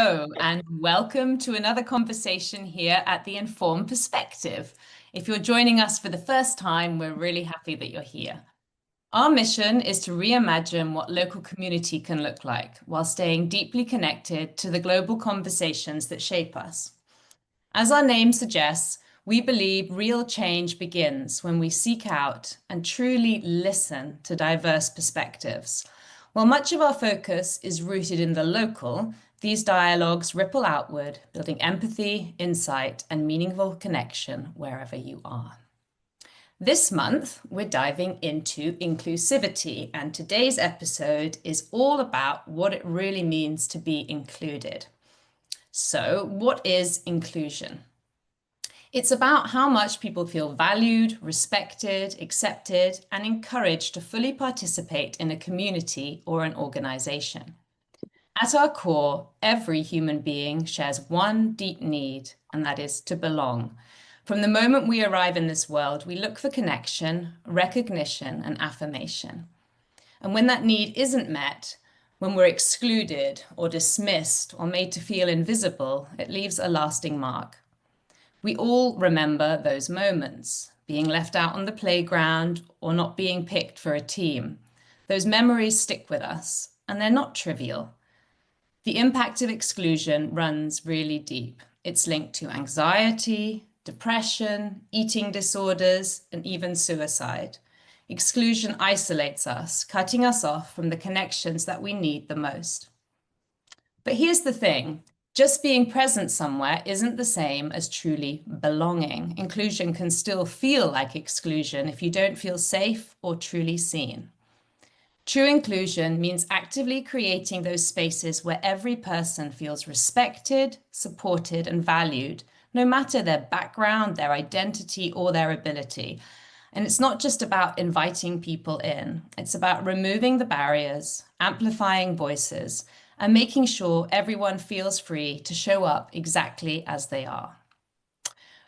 And welcome to another conversation here at the Informed Perspective. If you're joining us for the first time, we're really happy that you're here. Our mission is to reimagine what local community can look like while staying deeply connected to the global conversations that shape us. As our name suggests, we believe real change begins when we seek out and truly listen to diverse perspectives. While much of our focus is rooted in the local, these dialogues ripple outward, building empathy, insight, and meaningful connection wherever you are. This month, we're diving into inclusivity, and today's episode is all about what it really means to be included. So, what is inclusion? It's about how much people feel valued, respected, accepted, and encouraged to fully participate in a community or an organization. At our core, every human being shares one deep need, and that is to belong. From the moment we arrive in this world, we look for connection, recognition, and affirmation. And when that need isn't met, when we're excluded or dismissed or made to feel invisible, it leaves a lasting mark. We all remember those moments, being left out on the playground or not being picked for a team. Those memories stick with us, and they're not trivial. The impact of exclusion runs really deep. It's linked to anxiety, depression, eating disorders, and even suicide. Exclusion isolates us, cutting us off from the connections that we need the most. But here's the thing. Just being present somewhere isn't the same as truly belonging. Inclusion can still feel like exclusion if you don't feel safe or truly seen. True inclusion means actively creating those spaces where every person feels respected, supported, and valued, no matter their background, their identity, or their ability. And it's not just about inviting people in. It's about removing the barriers, amplifying voices, and making sure everyone feels free to show up exactly as they are.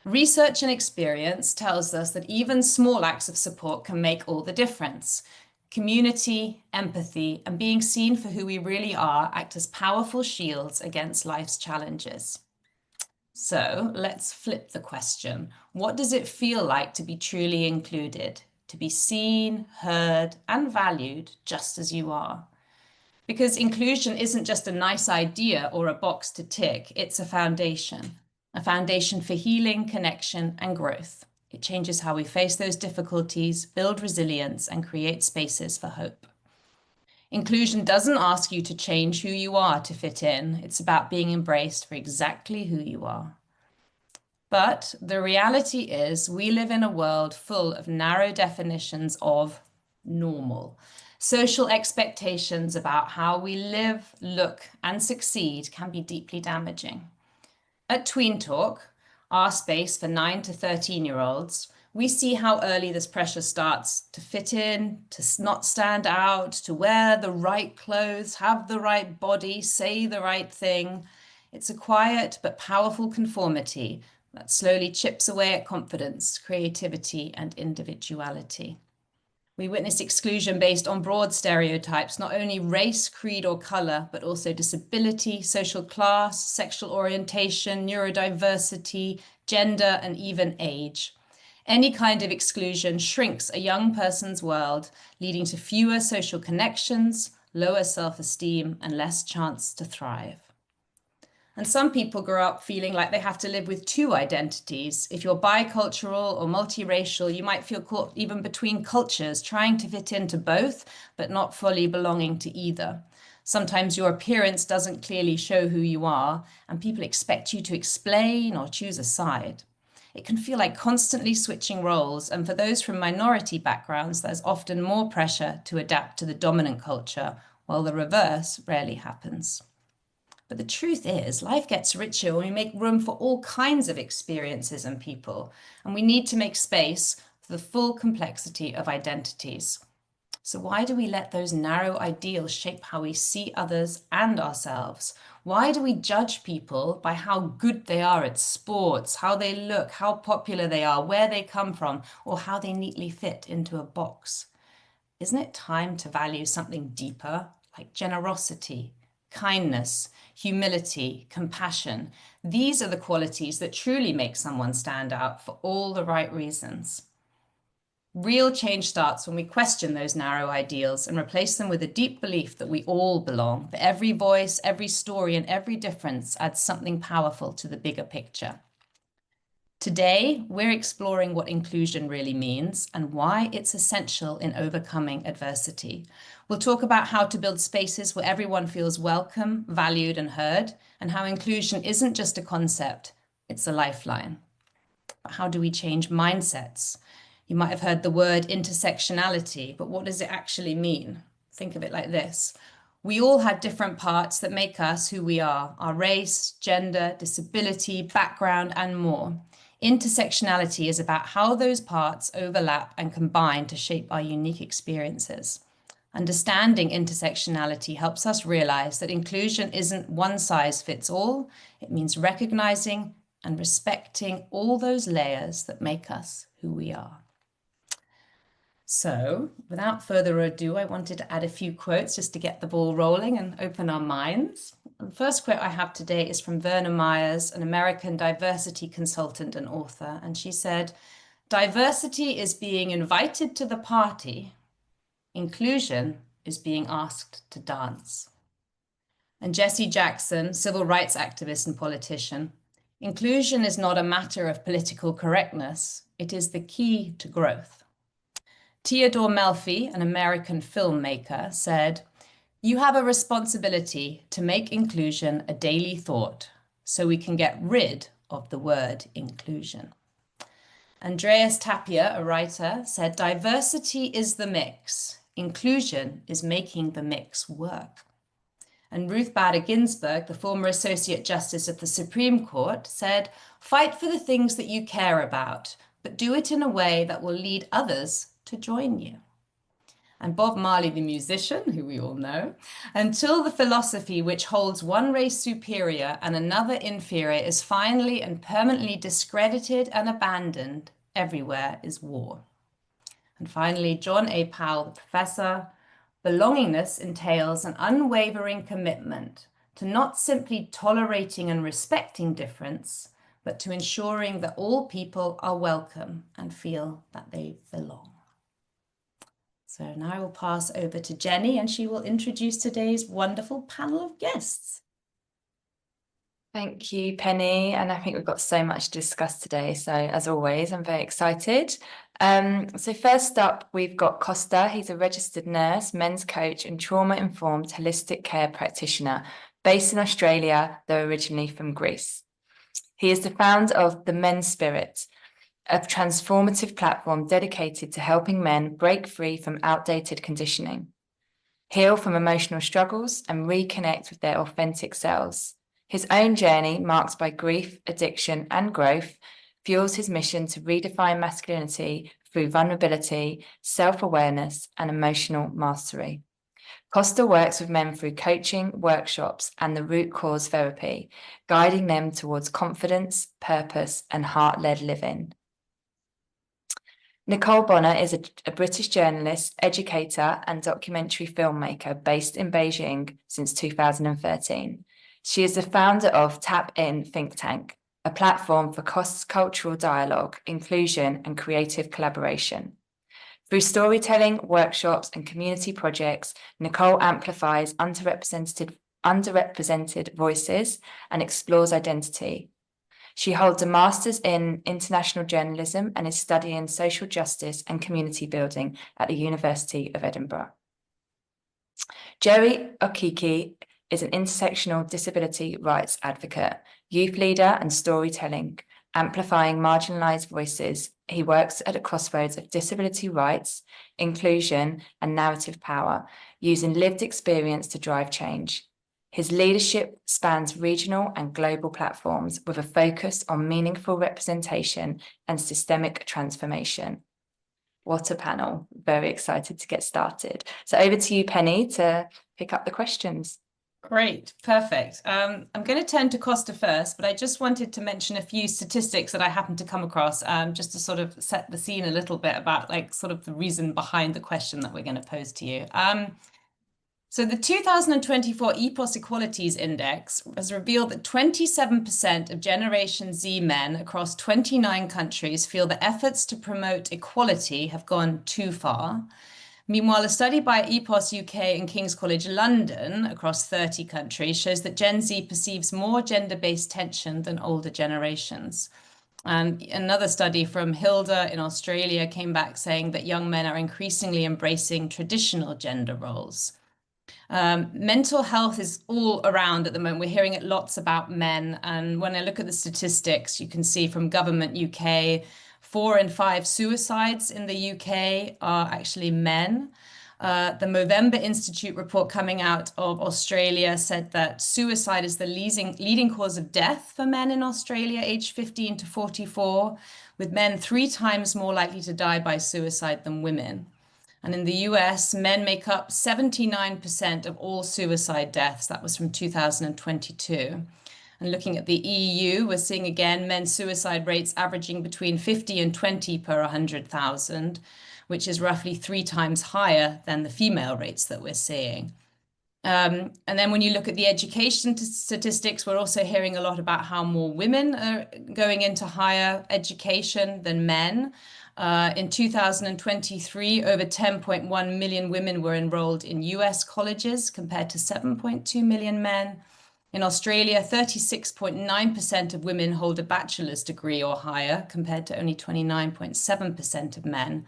Research and experience tells us that even small acts of support can make all the difference. Community, empathy, and being seen for who we really are act as powerful shields against life's challenges. So let's flip the question. What does it feel like to be truly included, to be seen, heard, and valued just as you are? Because inclusion isn't just a nice idea or a box to tick, it's a foundation for healing, connection, and growth. It changes how we face those difficulties, build resilience, and create spaces for hope. Inclusion doesn't ask you to change who you are to fit in. It's about being embraced for exactly who you are. But the reality is we live in a world full of narrow definitions of normal. Social expectations about how we live, look, and succeed can be deeply damaging. At Tween Talk, our space for 9 to 13-year-olds, we see how early this pressure starts to fit in, to not stand out, to wear the right clothes, have the right body, say the right thing. It's a quiet but powerful conformity that slowly chips away at confidence, creativity, and individuality. We witness exclusion based on broad stereotypes, not only race, creed, or color, but also disability, social class, sexual orientation, neurodiversity, gender, and even age. Any kind of exclusion shrinks a young person's world, leading to fewer social connections, lower self-esteem, and less chance to thrive. And some people grow up feeling like they have to live with two identities. If you're bicultural or multiracial, you might feel caught even between cultures, trying to fit into both, but not fully belonging to either. Sometimes your appearance doesn't clearly show who you are, and people expect you to explain or choose a side. It can feel like constantly switching roles, and for those from minority backgrounds, there's often more pressure to adapt to the dominant culture, while the reverse rarely happens. But the truth is, life gets richer when we make room for all kinds of experiences and people, and we need to make space for the full complexity of identities. So why do we let those narrow ideals shape how we see others and ourselves? Why do we judge people by how good they are at sports, how they look, how popular they are, where they come from, or how they neatly fit into a box? Isn't it time to value something deeper, like generosity, kindness, humility, compassion. These are the qualities that truly make someone stand out for all the right reasons. Real change starts when we question those narrow ideals and replace them with a deep belief that we all belong, that every voice, every story, and every difference adds something powerful to the bigger picture. Today, we're exploring what inclusion really means and why it's essential in overcoming adversity. We'll talk about how to build spaces where everyone feels welcome, valued, and heard, and how inclusion isn't just a concept, it's a lifeline. But how do we change mindsets? You might have heard the word intersectionality, but what does it actually mean? Think of it like this. We all have different parts that make us who we are, our race, gender, disability, background, and more. Intersectionality is about how those parts overlap and combine to shape our unique experiences. Understanding intersectionality helps us realize that inclusion isn't one size fits all. It means recognizing and respecting all those layers that make us who we are. So, without further ado, I wanted to add a few quotes just to get the ball rolling and open our minds. The first quote I have today is from Verna Myers, an American diversity consultant and author, and she said, "Diversity is being invited to the party. Inclusion is being asked to dance." And Jesse Jackson, civil rights activist and politician, "Inclusion is not a matter of political correctness. It is the key to growth." Theodore Melfi, an American filmmaker, said, "You have a responsibility to make inclusion a daily thought so we can get rid of the word inclusion." Andreas Tapia, a writer, said, "Diversity is the mix. Inclusion is making the mix work." And Ruth Bader Ginsburg, the former Associate Justice of the Supreme Court, said, "Fight for the things that you care about, but do it in a way that will lead others to join you." And Bob Marley, the musician, who we all know, "Until the philosophy which holds one race superior and another inferior is finally and permanently discredited and abandoned, everywhere is war." And finally, John A. Powell, the professor, "Belongingness entails an unwavering commitment to not simply tolerating and respecting difference, but to ensuring that all people are welcome and feel that they belong." So now I will pass over to Jenny and she will introduce today's wonderful panel of guests. Thank you, Penny. And I think we've got so much to discuss today. So as always, I'm very excited. So first up, we've got Kosta. He's a registered nurse, men's coach, and trauma-informed holistic care practitioner based in Australia, though originally from Greece. He is the founder of The Men's Spirit, a transformative platform dedicated to helping men break free from outdated conditioning, heal from emotional struggles, and reconnect with their authentic selves. His own journey, marked by grief, addiction, and growth, fuels his mission to redefine masculinity through vulnerability, self-awareness, and emotional mastery. Kosta works with men through coaching, workshops, and the root cause therapy, guiding them towards confidence, purpose, and heart-led living. Nicole Bonnah is a British journalist, educator, and documentary filmmaker based in Beijing since 2013. She is the founder of Tap In Think Tank, a platform for cross-cultural dialogue, inclusion, and creative collaboration. Through storytelling, workshops, and community projects, Nicole amplifies underrepresented voices and explores identity. She holds a master's in international journalism and is studying social justice and community building at the University of Edinburgh. Jerry Okiki is an intersectional disability rights advocate, youth leader, and storytelling, amplifying marginalized voices. He works at a crossroads of disability rights, inclusion, and narrative power, using lived experience to drive change. His leadership spans regional and global platforms with a focus on meaningful representation and systemic transformation. What a panel. Very excited to get started. So over to you, Penny, to pick up the questions. Great, perfect. I'm going to turn to Kosta first, but I just wanted to mention a few statistics that I happened to come across, just to sort of set the scene a little bit about like sort of the reason behind the question that we're going to pose to you. So the 2024 EPOS Equalities Index has revealed that 27% of Generation Z men across 29 countries feel that efforts to promote equality have gone too far. Meanwhile, a study by EPOS UK and King's College London across 30 countries shows that Gen Z perceives more gender-based tension than older generations. And another study from Hilda in Australia came back saying that young men are increasingly embracing traditional gender roles. Mental health is all around at the moment. We're hearing it lots about men. And when I look at the statistics, you can see from Government UK, 4 in 5 suicides in the UK are actually men. The Movember Institute report coming out of Australia said that suicide is the leading cause of death for men in Australia, aged 15 to 44, with men 3 times more likely to die by suicide than women. And in the US, men make up 79% of all suicide deaths. That was from 2022. And looking at the EU, we're seeing again men's suicide rates averaging between 50 and 20 per 100,000, which is roughly 3 times higher than the female rates that we're seeing. And then when you look at the education statistics, we're also hearing a lot about how more women are going into higher education than men. In 2023, over 10.1 million women were enrolled in US colleges compared to 7.2 million men. In Australia, 36.9% of women hold a bachelor's degree or higher compared to only 29.7% of men.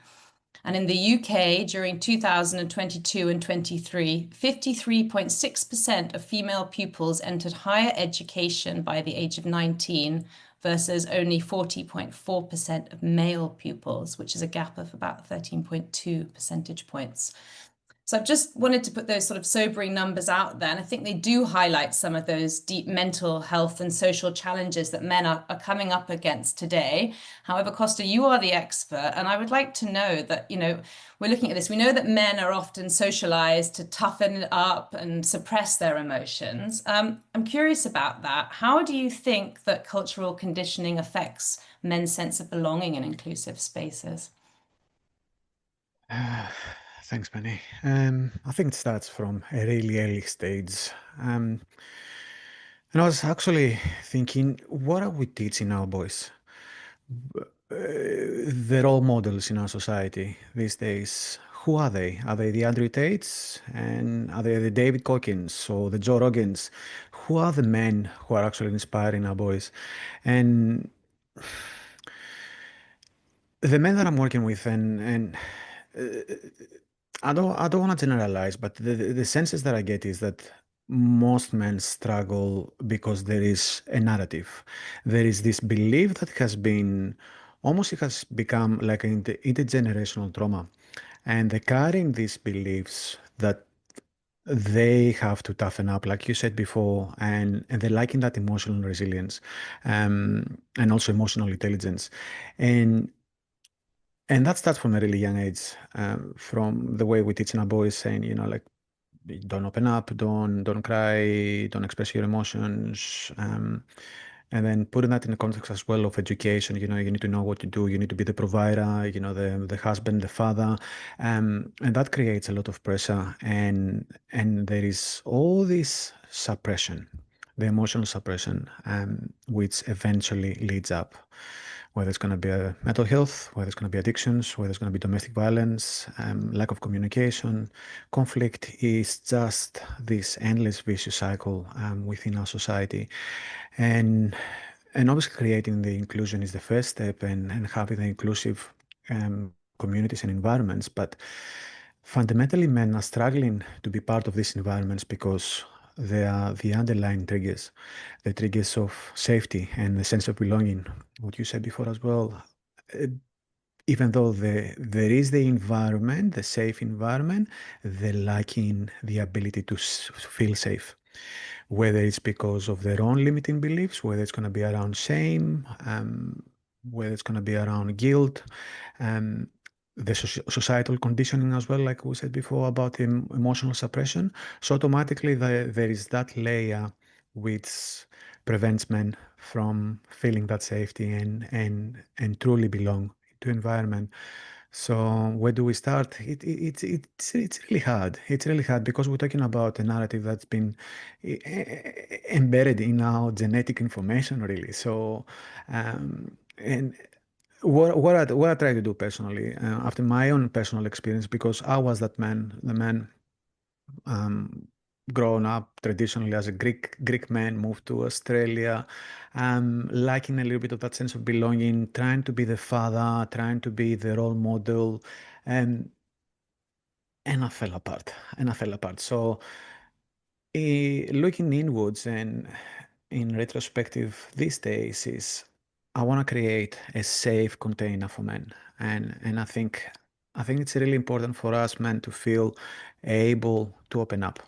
And in the UK, during 2022 and 23, 53.6% of female pupils entered higher education by the age of 19 versus only 40.4% of male pupils, which is a gap of about 13.2 percentage points. So I've just wanted to put those sort of sobering numbers out there. And I think they do highlight some of those deep mental health and social challenges that men are coming up against today. However, Kosta, you are the expert. And I would like to know that, we're looking at this. We know that men are often socialized to toughen it up and suppress their emotions. I'm curious about that. How do you think that cultural conditioning affects men's sense of belonging in inclusive spaces? Thanks, Penny. I think it starts from a really early stage. And I was actually thinking, what are we teaching our boys? The role models in our society these days, who are they? Are they the Andrew Tates? And are they the David Cockins or the Joe Roggins? Who are the men who are actually inspiring our boys? And the men that I'm working with, and I don't want to generalize, but the senses that I get is that most men struggle because there is a narrative. There is this belief that has been almost, it has become like an intergenerational trauma. And they're carrying these beliefs that they have to toughen up, like you said before, and they're lacking that emotional resilience, and also emotional intelligence. And that starts from a really young age, from the way we teach our boys, saying, like, don't open up, don't cry, don't express your emotions. And then putting that in the context as well of education, you need to know what to do, you need to be the provider, the husband, the father. And that creates a lot of pressure. And there is all this suppression, the emotional suppression, which eventually leads up, whether it's going to be a mental health, whether it's going to be addictions, whether it's going to be domestic violence, lack of communication. Conflict is just this endless vicious cycle within our society. And obviously creating the inclusion is the first step, and having the inclusive communities and environments. But fundamentally, men are struggling to be part of these environments because they are the underlying triggers, the triggers of safety and the sense of belonging. What you said before as well, uh, even though there is the environment, the safe environment, they're lacking the ability to feel safe, whether it's because of their own limiting beliefs, whether it's going to be around shame, whether it's going to be around guilt, um, the societal conditioning as well, like we said before about the emotional suppression. So automatically there is that layer which prevents men from feeling that safety and truly belong to environment. So where do we start? It's really hard. It's really hard because we're talking about a narrative that's been embedded in our genetic information, really. So, and what I try to do personally, after my own personal experience, because I was that man, the man um, grown up traditionally as a Greek man, moved to Australia, liking a little bit of that sense of belonging, trying to be the father, trying to be the role model, and and I fell apart. And I fell apart. So looking inwards and in retrospective these days is I want to create a safe container for men. And I think it's really important for us men to feel able to open up.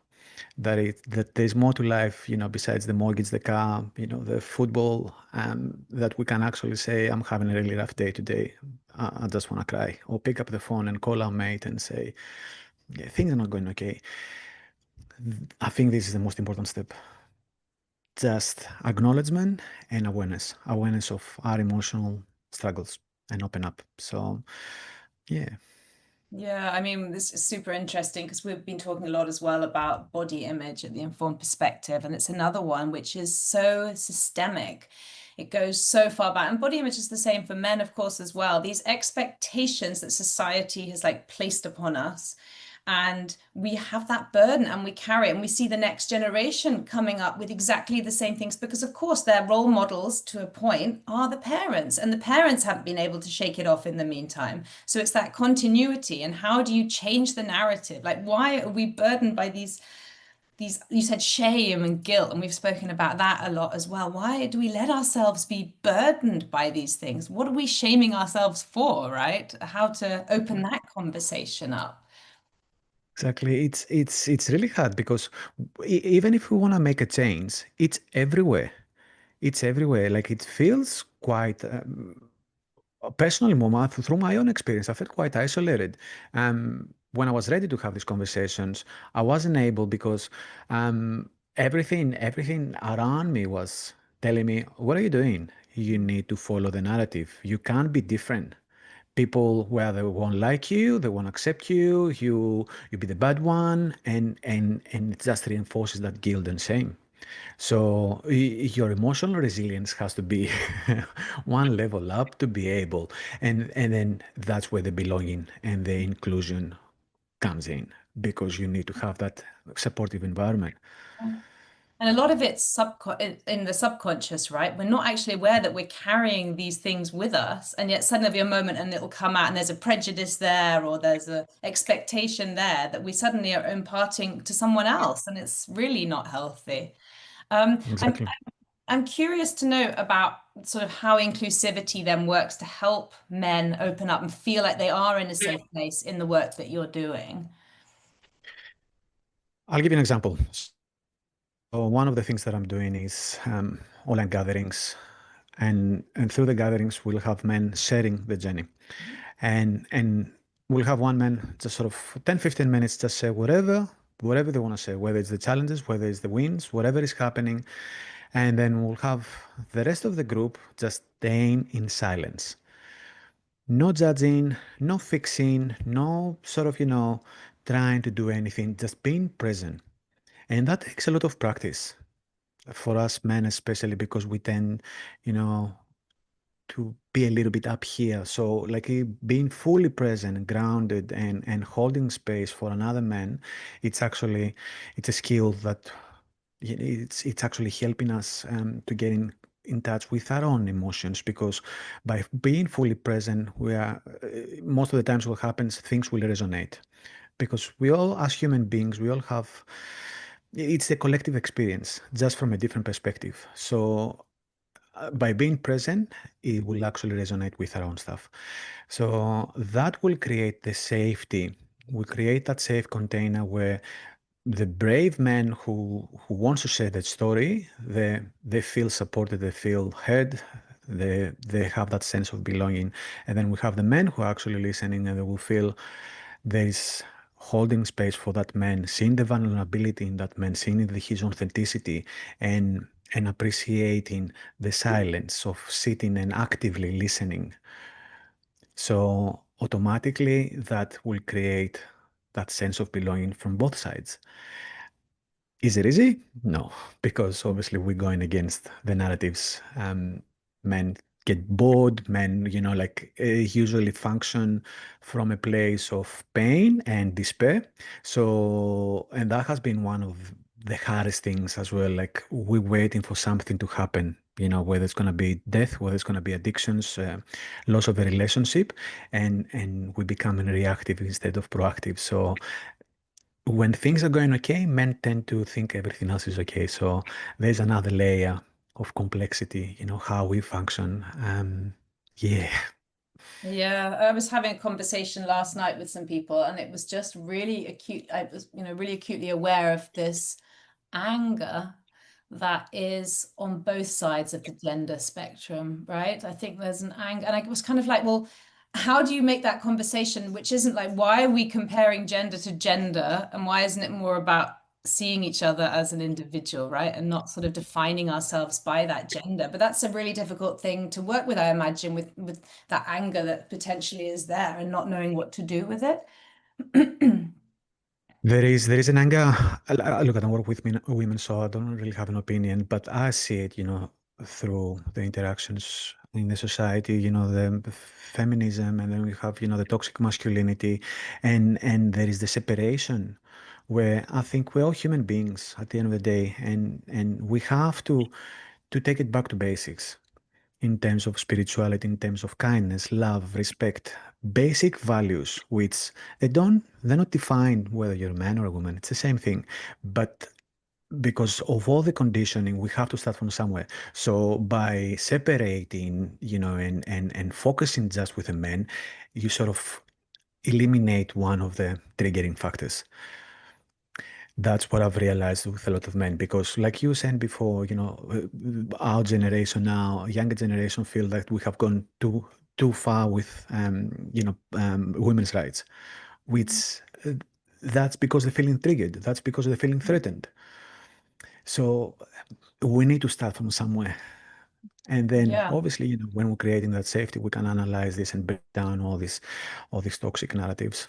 That there's more to life, besides the mortgage, the car, the football, that we can actually say, I'm having a really rough day today. I just want to cry. Or pick up the phone and call our mate and say, yeah, things are not going okay. I think this is the most important step. Just acknowledgement and awareness of our emotional struggles and open up. So, yeah. Yeah, I mean, this is super interesting because we've been talking a lot as well about body image at the Informed Perspective, and it's another one which is so systemic. It goes so far back, and body image is the same for men, of course, as well. These expectations that society has like placed upon us, and we have that burden and we carry it, and we see the next generation coming up with exactly the same things because, of course, their role models to a point are the parents, and the parents haven't been able to shake it off in the meantime. So it's that continuity. And how do you change the narrative? Like, why are we burdened by these, you said shame and guilt, and we've spoken about that a lot as well. Why do we let ourselves be burdened by these things? What are we shaming ourselves for, right? How to open that conversation up. Exactly. It's really hard because even if we want to make a change, it's everywhere. It's everywhere. Like it feels quite personally, Moma, through my own experience, I felt quite isolated. When I was ready to have these conversations, I wasn't able because everything around me was telling me, "What are you doing? You need to follow the narrative. You can't be different. People where they won't like you, they won't accept you. You be the bad one, and it just reinforces that guilt and shame." So your emotional resilience has to be one level up to be able, and then that's where the belonging and the inclusion comes in because you need to have that supportive environment. And a lot of it's in the subconscious, right? We're not actually aware that we're carrying these things with us, and yet suddenly there'll be a moment and it'll come out, and there's a prejudice there, or there's a expectation there that we suddenly are imparting to someone else, and it's really not healthy. Um, I'm Exactly. I'm curious to know about sort of how inclusivity then works to help men open up and feel like they are in a safe place in the work that you're doing. I'll give you an example. So one of the things that I'm doing is online gatherings, and through the gatherings we'll have men sharing the journey, and we'll have one man just sort of 10-15 minutes just say whatever they want to say, whether it's the challenges, whether it's the wins, whatever is happening, and then we'll have the rest of the group just staying in silence, no judging, no fixing, no sort of trying to do anything, just being present. And that takes a lot of practice for us men, especially because we tend, you know, to be a little bit up here. So like being fully present, grounded, and holding space for another man, it's a skill that it's actually helping us to get in touch with our own emotions, because by being fully present, we are most of the times what happens, things will resonate, because we all, as human beings, we all have, it's a collective experience just from a different perspective. So by being present, it will actually resonate with our own stuff. So that will create the safety. We create that safe container where the brave man who wants to share that story, they feel supported, they feel heard, they have that sense of belonging. And then we have the men who are actually listening, and they will feel there is holding space for that man, seeing the vulnerability in that man, seeing his authenticity, and appreciating the silence of sitting and actively listening. So automatically that will create that sense of belonging from both sides. Is it easy? No, because obviously we're going against the narratives. Men get bored. Men, usually function from a place of pain and despair. So, and that has been one of the hardest things as well. Like we're waiting for something to happen. Whether it's going to be death, whether it's going to be addictions, loss of a relationship, and we become reactive instead of proactive. So when things are going okay, men tend to think everything else is okay. So there's another layer of complexity, how we function. Yeah. Yeah, I was having a conversation last night with some people, and it was just really acute. I was, really acutely aware of this anger that is on both sides of the gender spectrum, right? I think there's an anger, and I was kind of like, well, how do you make that conversation, which isn't like, why are we comparing gender to gender, and why isn't it more about seeing each other as an individual, right? And not sort of defining ourselves by that gender. But that's a really difficult thing to work with, I imagine, with that anger that potentially is there and not knowing what to do with it. There is an anger. Look, I don't work with women, so I don't really have an opinion, but I see it, through the interactions in the society, the feminism, and then we have, the toxic masculinity, and there is the separation where I think we're all human beings at the end of the day, and we have to take it back to basics in terms of spirituality, in terms of kindness, love, respect, basic values, which they're not defined whether you're a man or a woman. It's the same thing. But because of all the conditioning, we have to start from somewhere. So by separating, and focusing just with a man, you sort of eliminate one of the triggering factors. That's what I've realized with a lot of men because, like you said before, our generation now, younger generation, feel that we have gone too far with, women's rights, which that's because they're feeling triggered. That's because they're feeling threatened. So we need to start from somewhere. And then Yeah. obviously, when we're creating that safety, we can analyze this and break down all these toxic narratives.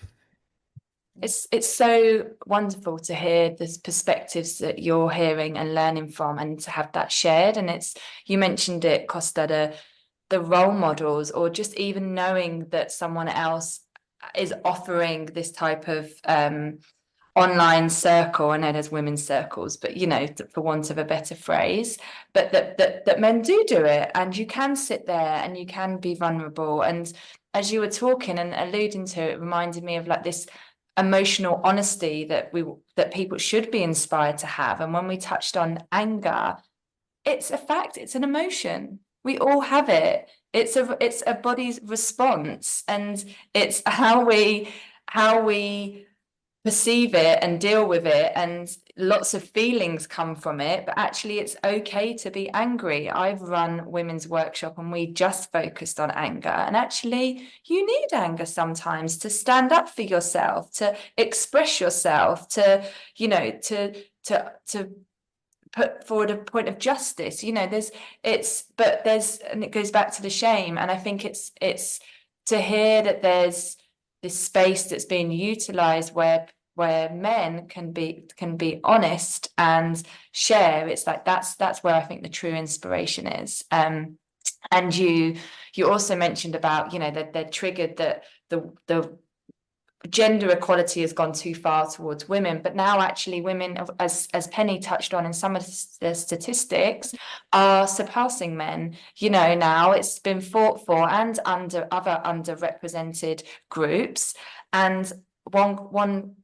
It's so wonderful to hear the perspectives that you're hearing and learning from, and to have that shared. And you mentioned it, Costa, the role models, or just even knowing that someone else is offering this type of online circle. I know there's women's circles, but for want of a better phrase, but that men do it, and you can sit there and you can be vulnerable. And as you were talking and alluding to it, reminded me of like this emotional honesty that people should be inspired to have. And when we touched on anger, it's a fact, it's an emotion. We all have it. It's a body's response, and it's how we perceive it and deal with it, and lots of feelings come from it. But actually, it's okay to be angry. I've run women's workshop and we just focused on anger, and actually you need anger sometimes to stand up for yourself, to express yourself, to put forward a point of justice. And it goes back to the shame. And I think it's to hear that there's this space that's being utilized where men can be honest and share. It's like that's where I think the true inspiration is. And you also mentioned about that they're triggered, that the gender equality has gone too far towards women, but now actually women, as Penny touched on in some of the statistics, are surpassing men. Now it's been fought for, and under other underrepresented groups. And one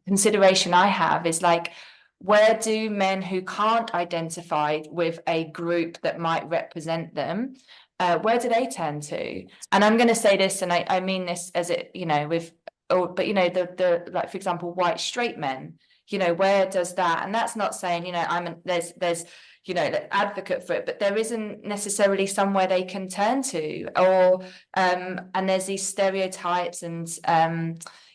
consideration I have is like, where do men who can't identify with a group that might represent them, where do they turn to? And I'm going to say this, and I mean this as it, but the like, for example, white straight men, where does that? And that's not saying, there's advocate for it, but there isn't necessarily somewhere they can turn to, or and there's these stereotypes and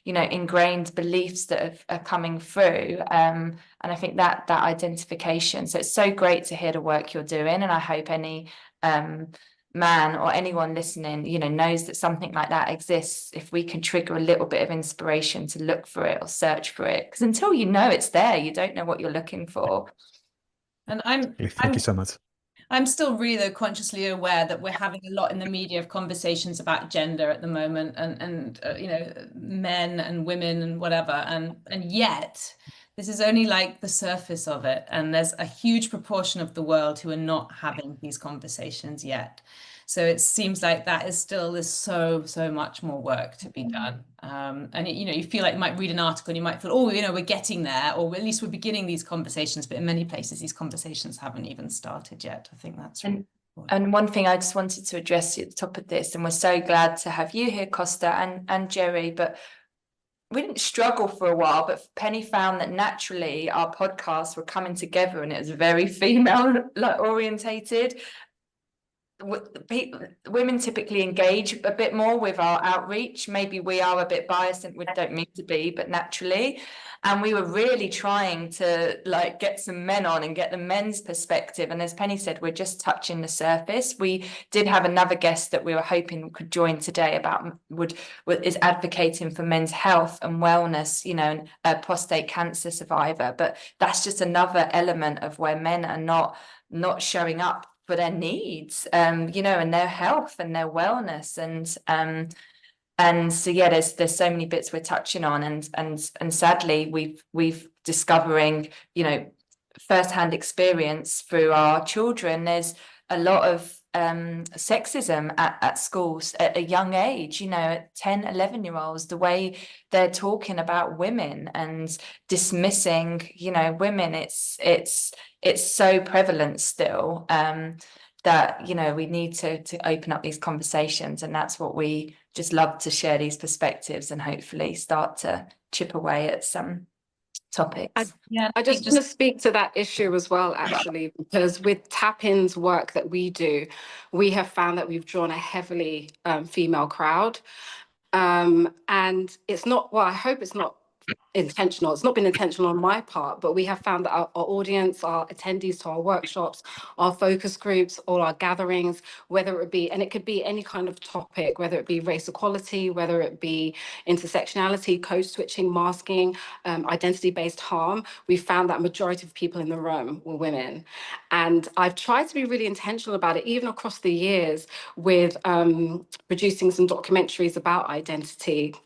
ingrained beliefs that are coming through, and I think that identification. So it's so great to hear the work you're doing, and I hope any man or anyone listening, you know, knows that something like that exists, if we can trigger a little bit of inspiration to look for it or search for it, because until you know it's there, you don't know what you're looking for. And Thank you so much. I'm still really consciously aware that we're having a lot in the media of conversations about gender at the moment, and you know, men and women and whatever, and yet this is only like the surface of it, and there's a huge proportion of the world who are not having these conversations yet. So it seems like there's so much more work to be done. And you know, you feel like you might read an article and you might feel, oh, you know, we're getting there, or at least we're beginning these conversations. But in many places, these conversations haven't even started yet. I think that's really important. And one thing I just wanted to address at the top of this, and we're so glad to have you here, Kosta and Jerry, but we didn't struggle for a while, but Penny found that naturally our podcasts were coming together and it was very female orientated. Women typically engage a bit more with our outreach. Maybe we are a bit biased, and we don't mean to be, but naturally. And we were really trying to like get some men on and get the men's perspective. And as Penny said, we're just touching the surface. We did have another guest that we were hoping could join today about is advocating for men's health and wellness, you know, a prostate cancer survivor. But that's just another element of where men are not showing up for their needs, you know, and their health and their wellness, and so yeah, there's so many bits we're touching on, and sadly we've discovering, you know, firsthand experience through our children. There's a lot of sexism at schools at a young age, you know, at 10, 11-year-olds, the way they're talking about women and dismissing, you know, women. It's so prevalent still, that, you know, we need to open up these conversations, and that's what we just love to share, these perspectives, and hopefully start to chip away at some topics. I just want to speak to that issue as well, actually, because with Tap-In's work that we do, we have found that we've drawn a heavily female crowd. And it's not, well, I hope it's not intentional. It's not been intentional on my part, but we have found that our audience, our attendees to our workshops, our focus groups, all our gatherings, whether it be, and it could be any kind of topic, whether it be race equality, whether it be intersectionality, code switching, masking, identity-based harm, we found that majority of people in the room were women. And I've tried to be really intentional about it, even across the years, with producing some documentaries about identity,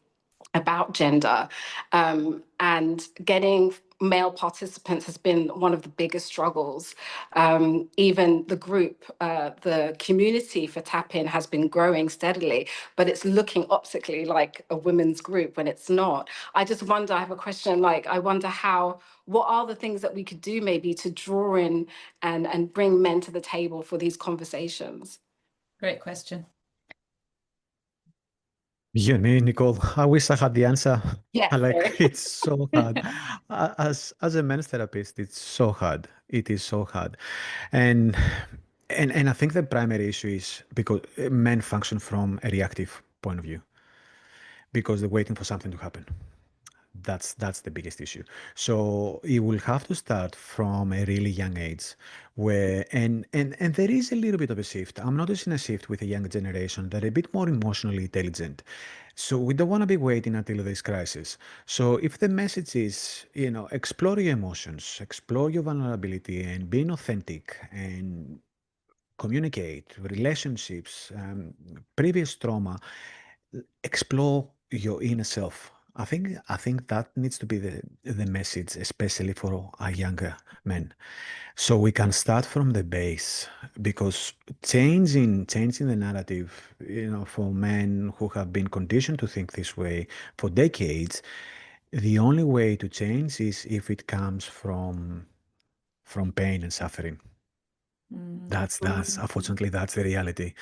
about gender, and getting male participants has been one of the biggest struggles. Even the group, the community for Tap-In has been growing steadily, but it's looking optically like a women's group when it's not. I just wonder, I have a question, like, I wonder what are the things that we could do maybe to draw in and bring men to the table for these conversations? Great question. You me, Nicole. I wish I had the answer. Yeah, It's so hard. As a men's therapist, it's so hard. It is so hard, and I think the primary issue is because men function from a reactive point of view, because they're waiting for something to happen. That's the biggest issue. So you will have to start from a really young age, where and there is a little bit of a shift. I'm noticing a shift with the younger generation that are a bit more emotionally intelligent. So we don't want to be waiting until there's crisis. So if the message is, you know, explore your emotions, explore your vulnerability, and being authentic and communicate relationships, previous trauma, explore your inner self. I think that needs to be the message, especially for our younger men. So we can start from the base, because changing the narrative, you know, for men who have been conditioned to think this way for decades, the only way to change is if it comes from pain and suffering. That's unfortunately that's the reality.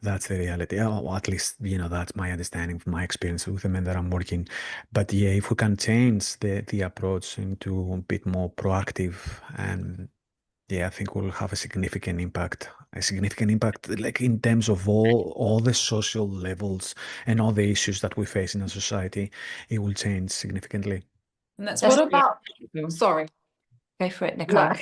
That's the reality. Or at least, you know, that's my understanding from my experience with the men that I'm working. But yeah, if we can change the approach into a bit more proactive, and yeah, I think we'll have a significant impact. Like in terms of all the social levels and all the issues that we face in our society. It will change significantly. And that's What about, sorry. Go for it, Nicole.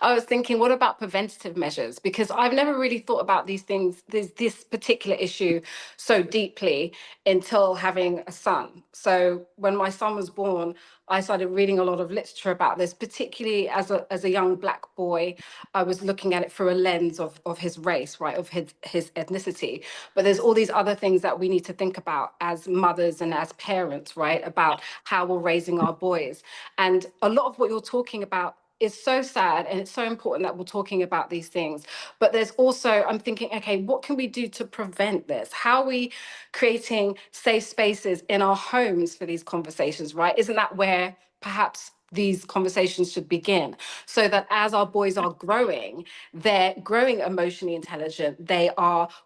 I was thinking, what about preventative measures? Because I've never really thought about these things, this particular issue so deeply until having a son. So when my son was born, I started reading a lot of literature about this, particularly as a young Black boy. I was looking at it through a lens of his race, right, of his ethnicity. But there's all these other things that we need to think about as mothers and as parents, right, about how we're raising our boys. And a lot of what you're talking about is so sad, and it's so important that we're talking about these things. But there's also, I'm thinking, okay, what can we do to prevent this? How are we creating safe spaces in our homes for these conversations, right? Isn't that where perhaps these conversations should begin, so that as our boys are growing, they're growing emotionally intelligent.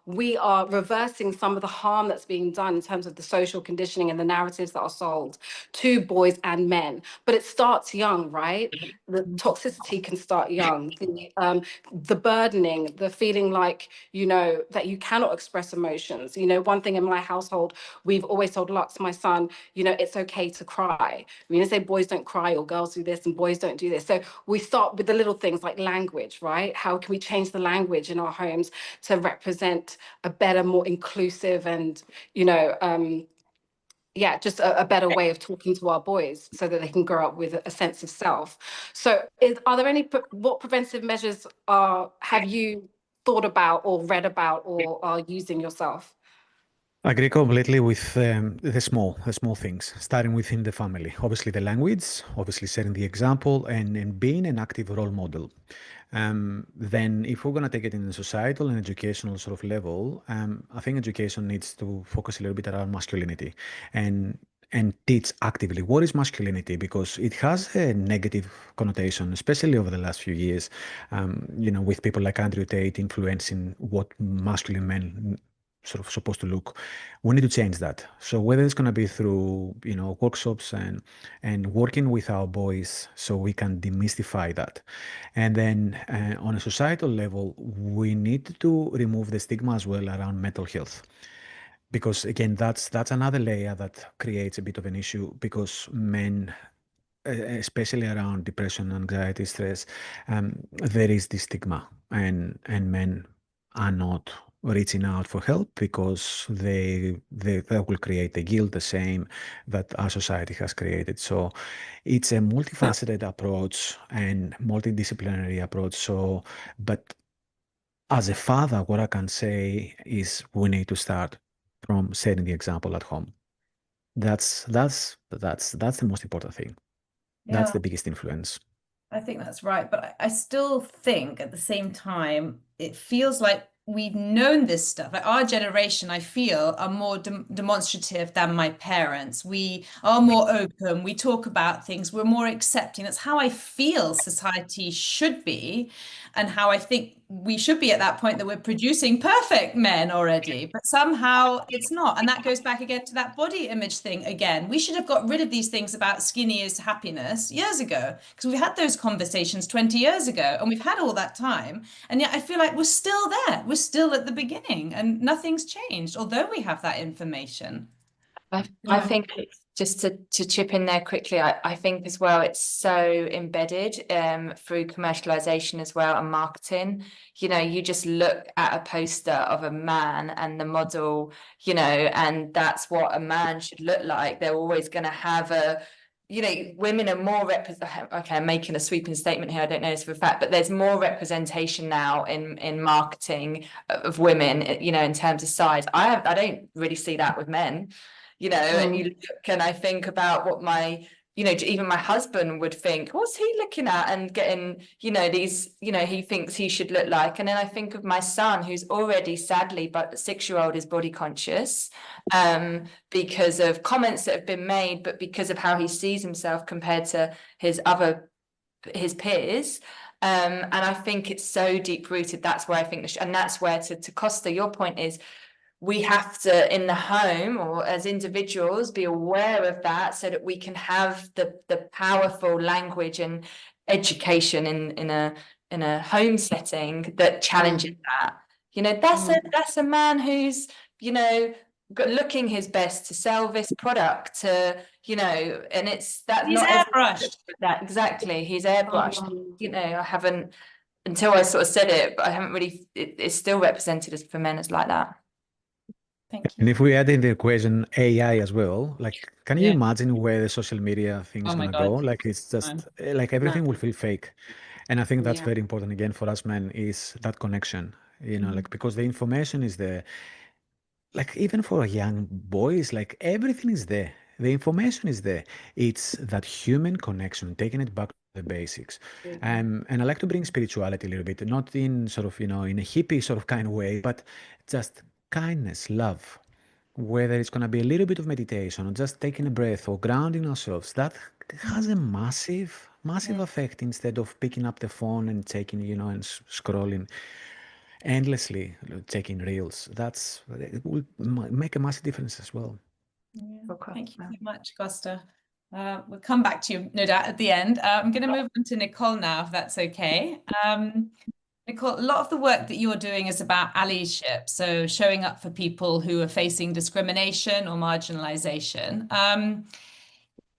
We are reversing some of the harm that's being done in terms of the social conditioning and the narratives that are sold to boys and men. But it starts young, right? The toxicity can start young. The burdening, the feeling like, that you cannot express emotions. One thing in my household, we've always told Lux, my son, it's okay to cry. We say boys don't cry, or girls do this and boys don't do this. So we start with the little things like language, right? How can we change the language in our homes to represent a better, more inclusive and, just a better way of talking to our boys so that they can grow up with a sense of self. So are there what preventive measures have you thought about or read about or are using yourself? I agree completely with the small things, starting within the family. Obviously, the language, obviously setting the example, and being an active role model. Then, if we're going to take it in the societal and educational sort of level, I think education needs to focus a little bit around masculinity and teach actively what is masculinity, because it has a negative connotation, especially over the last few years. With people like Andrew Tate influencing what masculine men sort of supposed to look. We need to change that. So whether it's going to be through workshops and working with our boys so we can demystify that, and then on a societal level we need to remove the stigma as well around mental health, because again that's another layer that creates a bit of an issue, because men, especially around depression, anxiety, stress, there is this stigma, and men are not reaching out for help because they will create the guilt, the shame that our society has created. So it's a multifaceted approach and multidisciplinary approach. So, but as a father, what I can say is we need to start from setting the example at home. That's the most important thing. That's Yeah, the biggest influence. I think that's right. But I still think at the same time, it feels like we've known this stuff. Like our generation, I feel, are more demonstrative than my parents. We are more open. We talk about things. We're more accepting. That's how I feel society should be, and how I think we should be at that point, that we're producing perfect men already. But somehow it's not. And that goes back again to that body image thing again. We should have got rid of these things about skinny is happiness years ago, because we had those conversations 20 years ago, and we've had all that time. And yet I feel like we're still there. We're still at the beginning and nothing's changed, although we have that information. I think just to chip in there quickly, I think as well it's so embedded through commercialization as well and marketing. You just look at a poster of a man and the model, and that's what a man should look like. They're always going to have women are more okay, I'm making a sweeping statement here, I don't know this for a fact, but there's more representation now in marketing of women, in terms of size. I don't really see that with men. And you look, and I think about what even my husband would think, what's he looking at and getting, these, he thinks he should look like. And then I think of my son, who's already sadly, but 6-year-old, is body conscious because of comments that have been made, but because of how he sees himself compared to his peers. And I think it's so deep rooted. That's where I think, and that's where to Kosta, your point is, we have to, in the home or as individuals, be aware of that so that we can have the powerful language and education in a home setting that challenges that. That's a man who's, looking his best to sell this product to, you know, and that's He's not airbrushed. that exactly. He's airbrushed. You know, I haven't, until I sort of said it, but I haven't really, it's still represented as for men as like that. Thank you. And if we add in the equation AI as well, like, can you Yeah. imagine where the social media thing is Oh my gonna go? God. Like, it's just like everything will feel fake. And I think that's Yeah. very important again for us men is that connection, you know, like because the information is there. Like even for young boys, like everything is there. The information is there. It's that human connection, taking it back to the basics. And I like to bring spirituality a little bit, not in sort of, you know, in a hippie sort of kind of way, but just kindness, love. Whether it's going to be a little bit of meditation or just taking a breath or grounding ourselves, that has a massive, massive effect instead of picking up the phone and taking, you know, and scrolling endlessly, taking reels. It will make a massive difference as well. Yeah. Thank you so much, Kosta. We'll come back to you, no doubt, at the end. I'm going to move on to Nicole now, if that's okay. Nicole, a lot of the work that you're doing is about allyship, so showing up for people who are facing discrimination or marginalization.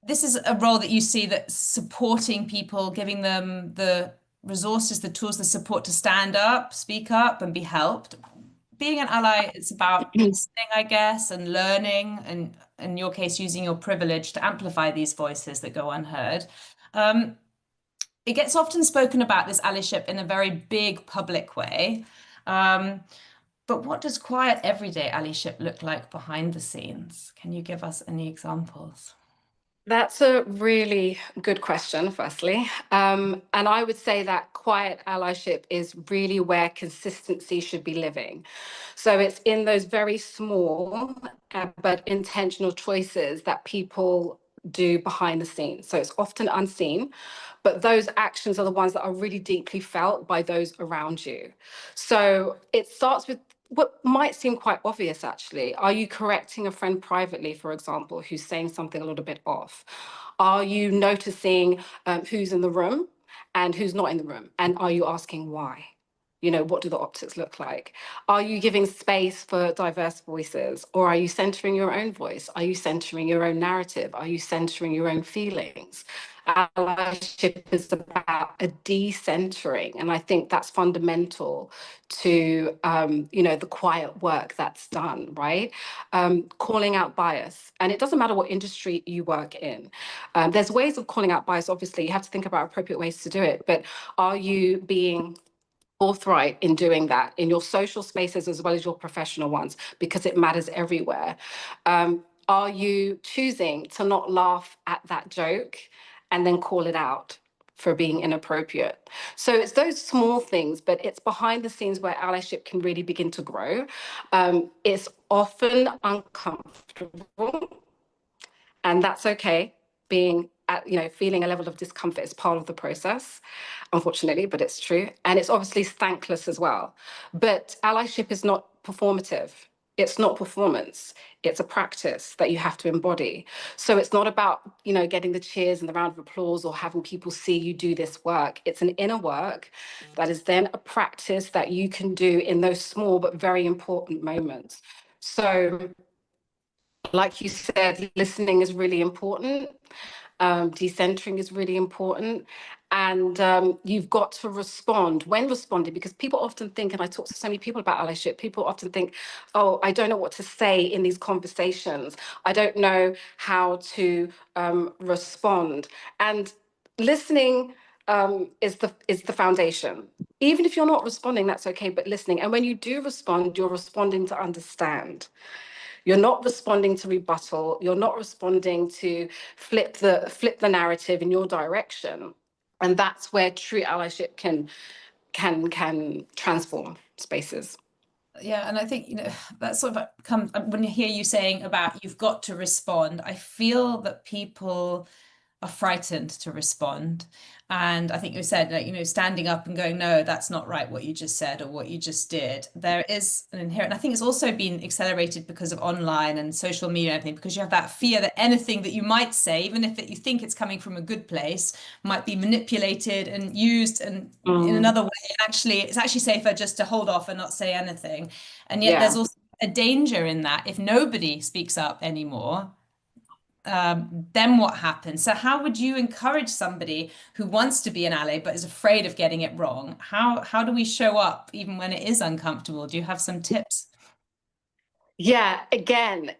This is a role that you see that supporting people, giving them the resources, the tools, the support to stand up, speak up, and be helped. Being an ally, it's about listening, I guess, and learning, and in your case, using your privilege to amplify these voices that go unheard. It gets often spoken about, this allyship, in a very big public way. But what does quiet, everyday allyship look like behind the scenes? Can you give us any examples? That's a really good question, firstly. And I would say that quiet allyship is really where consistency should be living. So it's in those very small but intentional choices that people do behind the scenes. So it's often unseen, but those actions are the ones that are really deeply felt by those around you. So it starts with what might seem quite obvious, actually. Are you correcting a friend privately, for example, who's saying something a little bit off? Are you noticing who's in the room and who's not in the room? And are you asking why? You know, what do the optics look like? Are you giving space for diverse voices? Or are you centering your own voice? Are you centering your own narrative? Are you centering your own feelings? Allyship is about a decentering, and I think that's fundamental to the quiet work that's done, right? Calling out bias, and it doesn't matter what industry you work in. There's ways of calling out bias. Obviously, you have to think about appropriate ways to do it, but are you being forthright in doing that in your social spaces as well as your professional ones, because it matters everywhere? Are you choosing to not laugh at that joke and then call it out for being inappropriate? So it's those small things, but it's behind the scenes where allyship can really begin to grow. It's often uncomfortable, and that's okay. Feeling a level of discomfort is part of the process, unfortunately, but it's true. And it's obviously thankless as well. But allyship is not performative. It's not performance. It's a practice that you have to embody. So it's not about, getting the cheers and the round of applause or having people see you do this work. It's an inner work that is then a practice that you can do in those small but very important moments. So, like you said, listening is really important. Decentering is really important. And you've got to respond when responding, because people often think, and I talk to so many people about allyship, people often think, oh, I don't know what to say in these conversations. I don't know how to respond. And listening is the foundation. Even if you're not responding, that's okay, but listening. And when you do respond, you're responding to understand. You're not responding to rebuttal. You're not responding to flip the narrative in your direction. And that's where true allyship can transform spaces. Yeah, and I think, that sort of comes when you hear you saying about you've got to respond. I feel that people are frightened to respond. And I think you said, standing up and going, no, that's not right, what you just said or what you just did. There is an inherent, I think it's also been accelerated because of online and social media and everything, because you have that fear that anything that you might say, even if you think it's coming from a good place, might be manipulated and used and in another way. And actually, it's actually safer just to hold off and not say anything. And yet there's also a danger in that if nobody speaks up anymore, then what happens? So how would you encourage somebody who wants to be an ally but is afraid of getting it wrong? How do we show up even when it is uncomfortable? Do you have some tips? Yeah, again,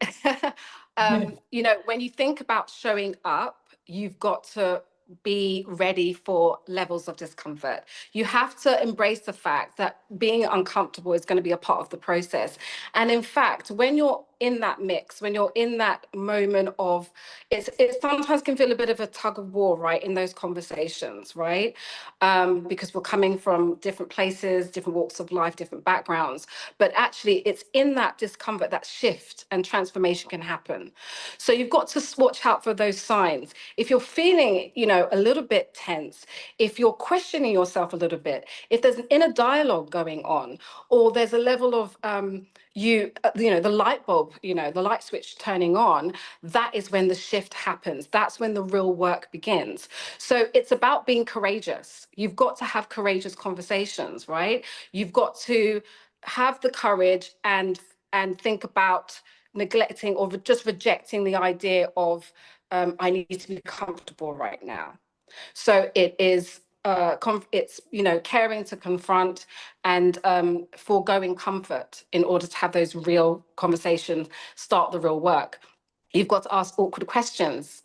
you know, when you think about showing up, you've got to be ready for levels of discomfort. You have to embrace the fact that being uncomfortable is going to be a part of the process. And in fact, when you're in that mix, when you're in that moment of it sometimes can feel a bit of a tug of war, right, in those conversations, right? Because we're coming from different places, different walks of life, different backgrounds. But actually, it's in that discomfort that shift and transformation can happen. So you've got to watch out for those signs. If you're feeling, you know, a little bit tense, if you're questioning yourself a little bit, if there's an inner dialogue going on, or there's a level of you know, the light bulb, you know, the light switch turning on, that is when the shift happens. That's when the real work begins. So it's about being courageous. You've got to have courageous conversations, right? You've got to have the courage and think about neglecting or just rejecting the idea of I need to be comfortable right now. So it is it's, you know, caring to confront and foregoing comfort in order to have those real conversations, start the real work. You've got to ask awkward questions.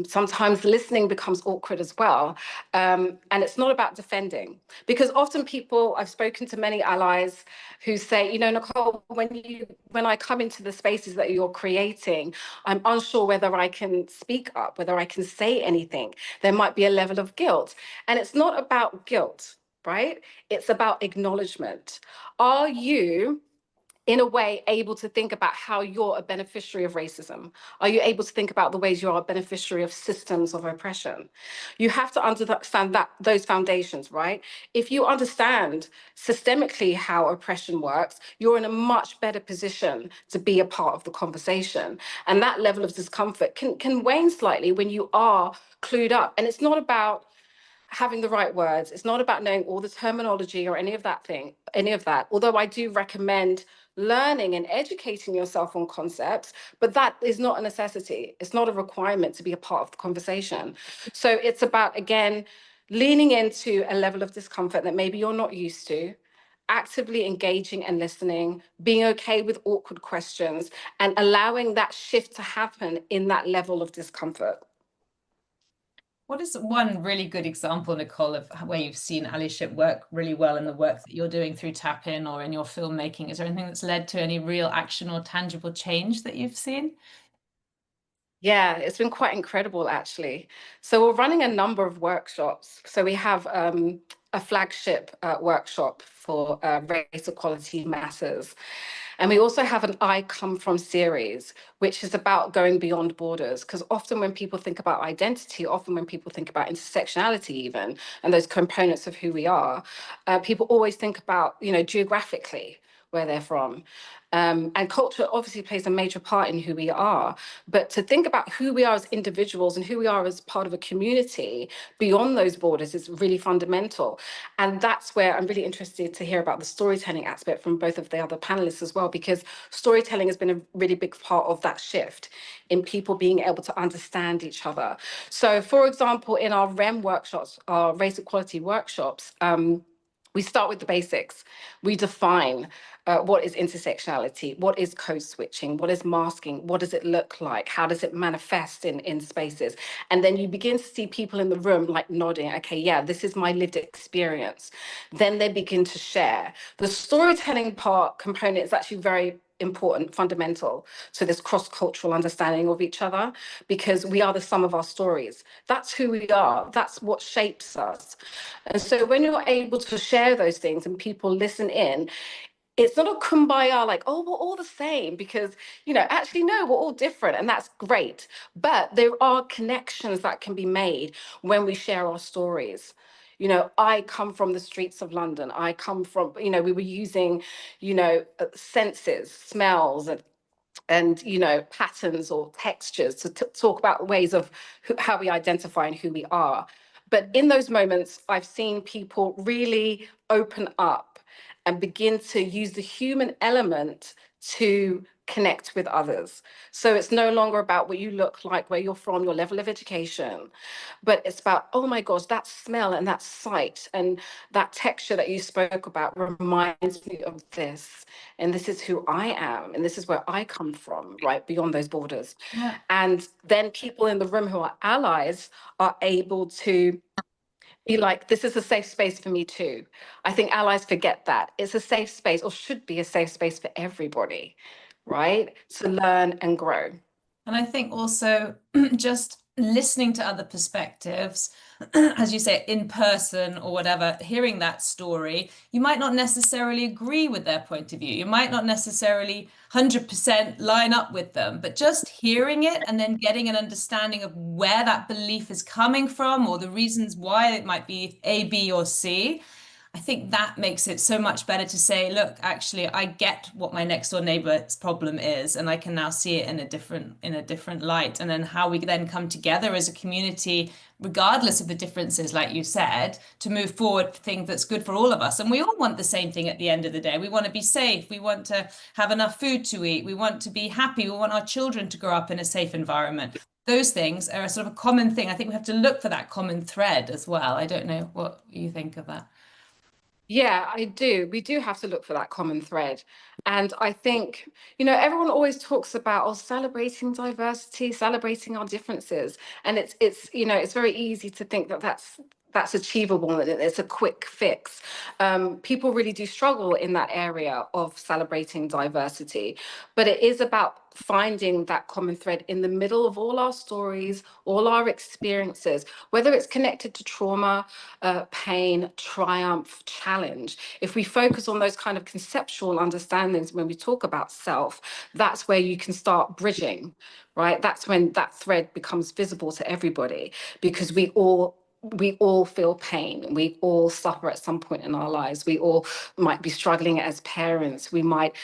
Sometimes listening becomes awkward as well. And it's not about defending, because often people, I've spoken to many allies who say, you know, Nicole, when I come into the spaces that you're creating, I'm unsure whether I can speak up, whether I can say anything. There might be a level of guilt. And it's not about guilt, right? It's about acknowledgement. Are you, in a way, able to think about how you're a beneficiary of racism? Are you able to think about the ways you're a beneficiary of systems of oppression? You have to understand that those foundations, right? If you understand systemically how oppression works, you're in a much better position to be a part of the conversation. And that level of discomfort can wane slightly when you are clued up. And it's not about having the right words. It's not about knowing all the terminology or any of that. Although I do recommend learning and educating yourself on concepts, but that is not a necessity. It's not a requirement to be a part of the conversation. So it's about, again, leaning into a level of discomfort that maybe you're not used to, actively engaging and listening, being okay with awkward questions, and allowing that shift to happen in that level of discomfort. What is one really good example, Nicole, of where you've seen allyship work really well in the work that you're doing through Tap In or in your filmmaking? Is there anything that's led to any real action or tangible change that you've seen? Yeah, it's been quite incredible, actually. So we're running a number of workshops. So we have a flagship workshop for Race Equality Matters. And we also have an I Come From series, which is about going beyond borders. Because often when people think about identity, often when people think about intersectionality even, and those components of who we are, people always think about, you know, geographically where they're from. And culture obviously plays a major part in who we are. But to think about who we are as individuals and who we are as part of a community beyond those borders is really fundamental. And that's where I'm really interested to hear about the storytelling aspect from both of the other panelists as well, because storytelling has been a really big part of that shift in people being able to understand each other. So, for example, in our REM workshops, our race equality workshops, we start with the basics. We define what is intersectionality, what is code switching, what is masking, what does it look like, how does it manifest in spaces? And then you begin to see people in the room like nodding, okay, yeah, this is my lived experience. Then they begin to share. The storytelling component is actually very important, fundamental to this cross-cultural understanding of each other, because we are the sum of our stories. That's who we are. That's what shapes us. And so when you're able to share those things and people listen in, it's not a kumbaya, like, oh, we're all the same, because, you know, actually, no, we're all different, and that's great. But there are connections that can be made when we share our stories. You know, I come from the streets of London. I come from, you know, we were using, you know, senses, smells, and you know, patterns or textures to talk about ways of how we identify and who we are. But in those moments, I've seen people really open up and begin to use the human element to connect with others. So it's no longer about what you look like, where you're from, your level of education, but it's about, oh my gosh, that smell and that sight and that texture that you spoke about reminds me of this. And this is who I am. And this is where I come from, right? Beyond those borders. Yeah. And then people in the room who are allies are able to be like, this is a safe space for me too. I think allies forget that. It's a safe space, or should be a safe space for everybody, right? To learn and grow. And I think also just listening to other perspectives, as you say, in person or whatever, hearing that story, you might not necessarily agree with their point of view. You might not necessarily 100% line up with them, but just hearing it and then getting an understanding of where that belief is coming from or the reasons why it might be A, B, or C. I think that makes it so much better to say, look, actually, I get what my next door neighbor's problem is, and I can now see it in a different light. And then how we then come together as a community, regardless of the differences, like you said, to move forward for things that's good for all of us. And we all want the same thing at the end of the day. We want to be safe. We want to have enough food to eat. We want to be happy. We want our children to grow up in a safe environment. Those things are a sort of a common thing. I think we have to look for that common thread as well. I don't know what you think of that. Yeah, I do. We do have to look for that common thread. And I think, everyone always talks about, celebrating diversity, celebrating our differences. And it's very easy to think that that's achievable and it's a quick fix. People really do struggle in that area of celebrating diversity, but it is about finding that common thread in the middle of all our stories, all our experiences, whether it's connected to trauma, pain, triumph, challenge. If we focus on those kind of conceptual understandings when we talk about self, that's where you can start bridging, right? That's when that thread becomes visible to everybody, because we all feel pain. We all suffer at some point in our lives. We all might be struggling as parents. We might,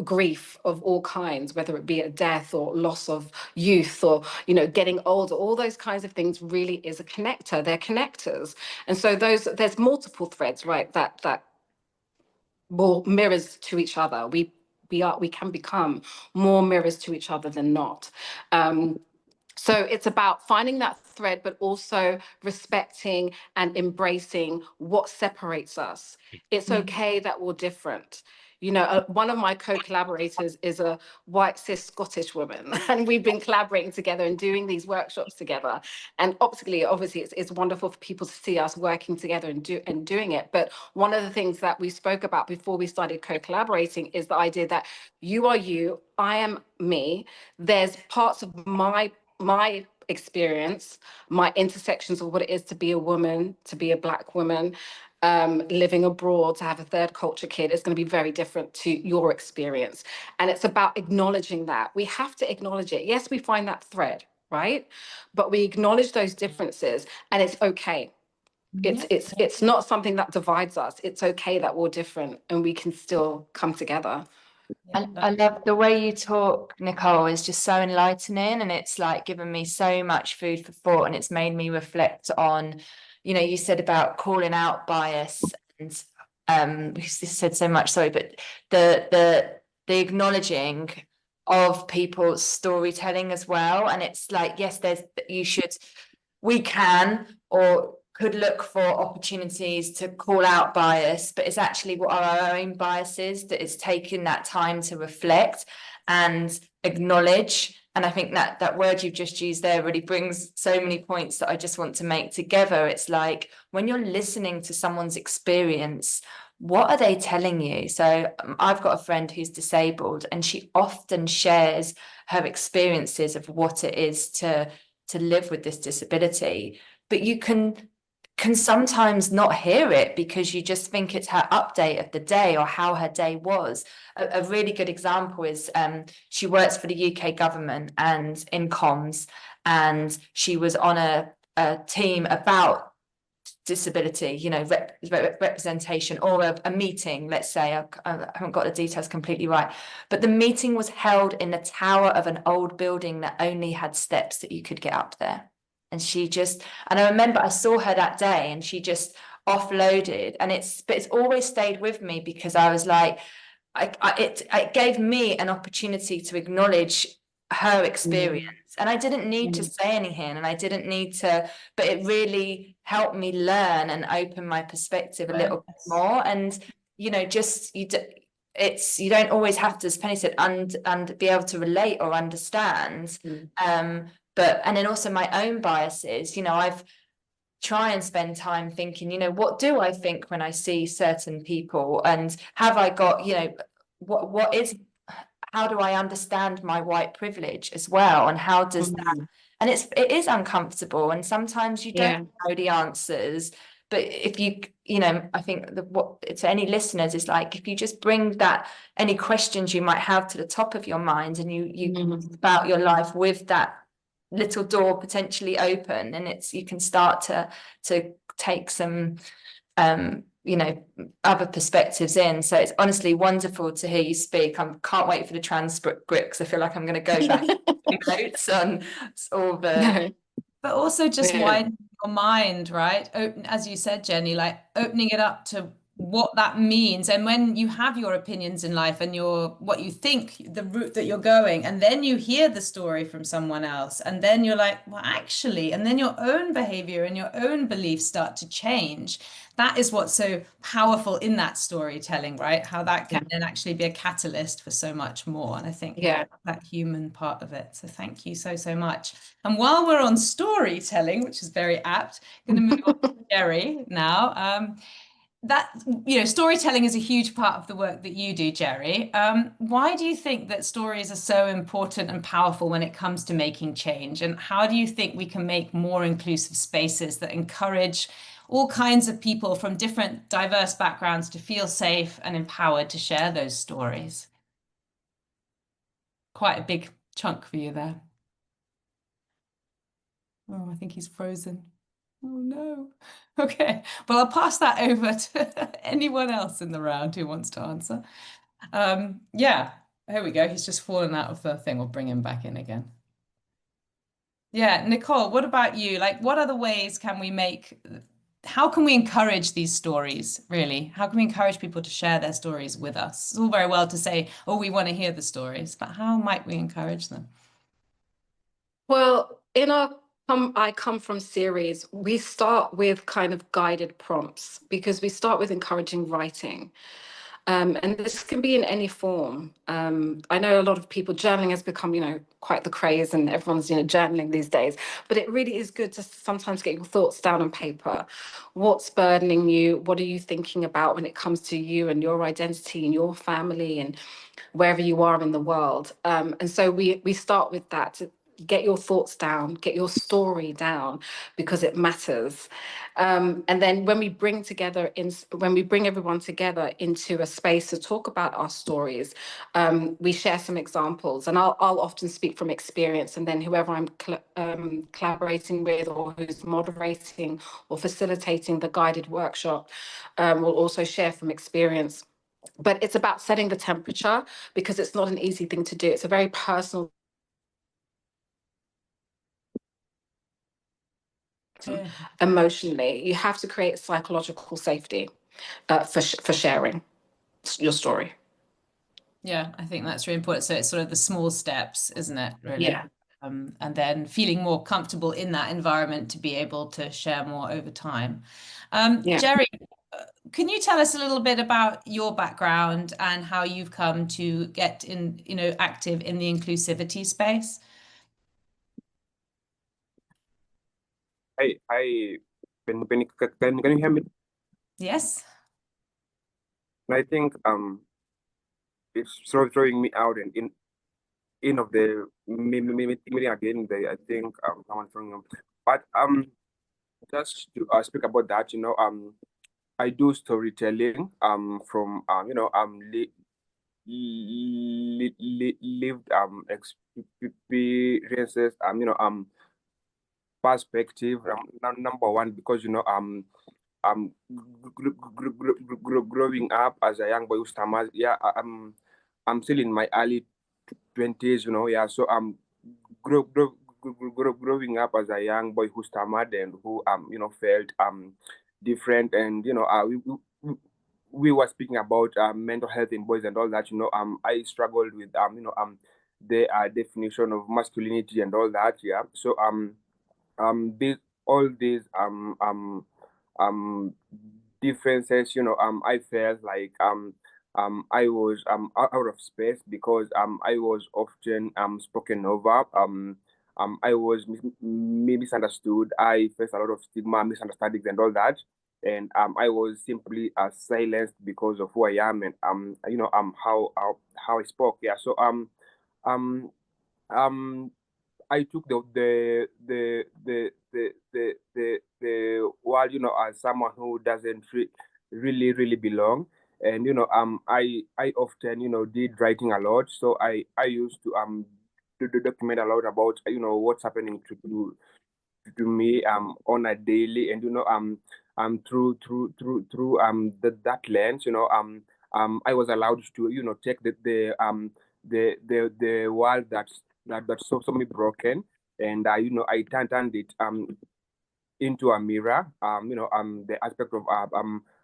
grief of all kinds, whether it be a death or loss of youth or, getting older. All those kinds of things really is a connector. They're connectors. And so there's multiple threads, right, that more mirrors to each other. We can become more mirrors to each other than not. So it's about finding that thread, but also respecting and embracing what separates us. It's okay that we're different. One of my co-collaborators is a white cis Scottish woman, and we've been collaborating together and doing these workshops together. And obviously, it's wonderful for people to see us working together and doing it. But one of the things that we spoke about before we started co-collaborating is the idea that you are you, I am me. There's parts of my experience, my intersections of what it is to be a woman, to be a Black woman, living abroad, to have a third culture kid, is going to be very different to your experience. And it's about acknowledging that. We have to acknowledge it. Yes, we find that thread, right? But we acknowledge those differences, and it's okay. It's not something that divides us. It's okay that we're different and we can still come together. I love the way you talk, Nicole, is just so enlightening, and it's like given me so much food for thought, and it's made me reflect on, you said about calling out bias, and we said so much, sorry, but the acknowledging of people's storytelling as well. And it's like, yes, we can or could look for opportunities to call out bias, but it's actually what are our own biases that it's taking that time to reflect and acknowledge. And I think that word you've just used there really brings so many points that I just want to make together. It's like when you're listening to someone's experience, what are they telling you? So I've got a friend who's disabled, and she often shares her experiences of what it is to live with this disability, but you can sometimes not hear it because you just think it's her update of the day or how her day was. A really good example is she works for the UK government and in comms, and she was on a team about disability, representation, or a meeting, let's say. I haven't got the details completely right, but the meeting was held in the tower of an old building that only had steps that you could get up there. And I remember I saw her that day, and she just offloaded, and but it's always stayed with me because I was like, it gave me an opportunity to acknowledge her experience, and I didn't need to say anything, and I didn't need to, but it really helped me learn and open my perspective a little bit more. And just you don't always have to, as Penny said, and be able to relate or understand. But and then also my own biases. I've try and spend time thinking, what do I think when I see certain people, and have I got, how do I understand my white privilege as well, and how does that, and it is uncomfortable, and sometimes you don't know the answers, but if I think what to any listeners is like, if you just bring that, any questions you might have to the top of your mind, and you about your life with that little door potentially open, and you can start to take some other perspectives in. So it's honestly wonderful to hear you speak. I can't wait for the transcript, because I feel like I'm going to go back and notes on all the but also just widen your mind, right? As you said, Jenny, like opening it up to what that means. And when you have your opinions in life and what you think, the route that you're going, and then you hear the story from someone else, and then you're like, well, actually, and then your own behavior and your own beliefs start to change. That is what's so powerful in that storytelling, right? How that can then actually be a catalyst for so much more. And I think that human part of it. So thank you so, so much. And while we're on storytelling, which is very apt, I'm going to move on to Jerry now. Storytelling is a huge part of the work that you do, Jerry. Why do you think that stories are so important and powerful when it comes to making change? And how do you think we can make more inclusive spaces that encourage all kinds of people from different diverse backgrounds to feel safe and empowered to share those stories? Quite a big chunk for you there. Oh, I think he's frozen. Oh no. Okay. Well, I'll pass that over to anyone else in the round who wants to answer. Yeah, here we go. He's just fallen out of the thing. We'll bring him back in again. Yeah, Nicole, what about you? Like, what other ways how can we encourage these stories, really? How can we encourage people to share their stories with us? It's all very well to say, oh, we want to hear the stories, but how might we encourage them? Well, in our I Come From series, we start with kind of guided prompts, because we start with encouraging writing. And this can be in any form. I know a lot of people, journaling has become, quite the craze, and everyone's, journaling these days. But it really is good to sometimes get your thoughts down on paper. What's burdening you? What are you thinking about when it comes to you and your identity and your family and wherever you are in the world? And so we start with that, to get your thoughts down, get your story down, because it matters. And then when we bring everyone together into a space to talk about our stories, we share some examples, and I'll often speak from experience, and then whoever I'm collaborating with, or who's moderating or facilitating the guided workshop, will also share from experience. But it's about setting the temperature, because it's not an easy thing to do. It's a very personal. Emotionally, you have to create psychological safety for sharing your story. Yeah, I think that's really important. So it's sort of the small steps, isn't it, really? Yeah. And then feeling more comfortable in that environment to be able to share more over time. Jerry, can you tell us a little bit about your background and how you've come to get active in the inclusivity space? Hi, can you hear me? Yes. I think it's sort of throwing me out and in of the meeting again. I think someone from but just to speak about that, I do storytelling from lived experiences, perspective, number one, because growing up as a young boy who stammers, I'm still in my early 20s, yeah. So growing up as a young boy who stammered and who felt different, and we were speaking about mental health in boys and all that. I struggled with the definition of masculinity and all that. Yeah. So these all these differences. I felt like I was out of space because I was often spoken over. I was misunderstood. I faced a lot of stigma, misunderstandings, and all that. And I was simply silenced because of who I am and how I spoke. Yeah. So um um I took the world, as someone who doesn't really belong. And I often did writing a lot, so I used to document a lot about what's happening to me on a daily. And through that lens, I was allowed to take the world that's so me broken, and I turned it into a mirror. The aspect of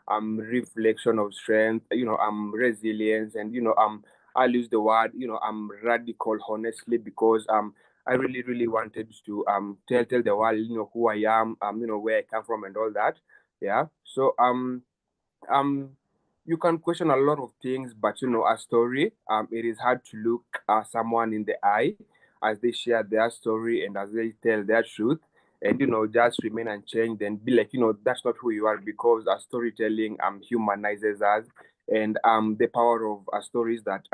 reflection of strength, resilience, and I'll use the word radical, honestly, because I really wanted to tell the world who I am, where I come from, and all that. Yeah. So um you can question a lot of things, but a story, it is hard to look someone in the eye as they share their story and as they tell their truth, and just remain unchanged and be like, that's not who you are, because storytelling humanizes us. And the power of a story is that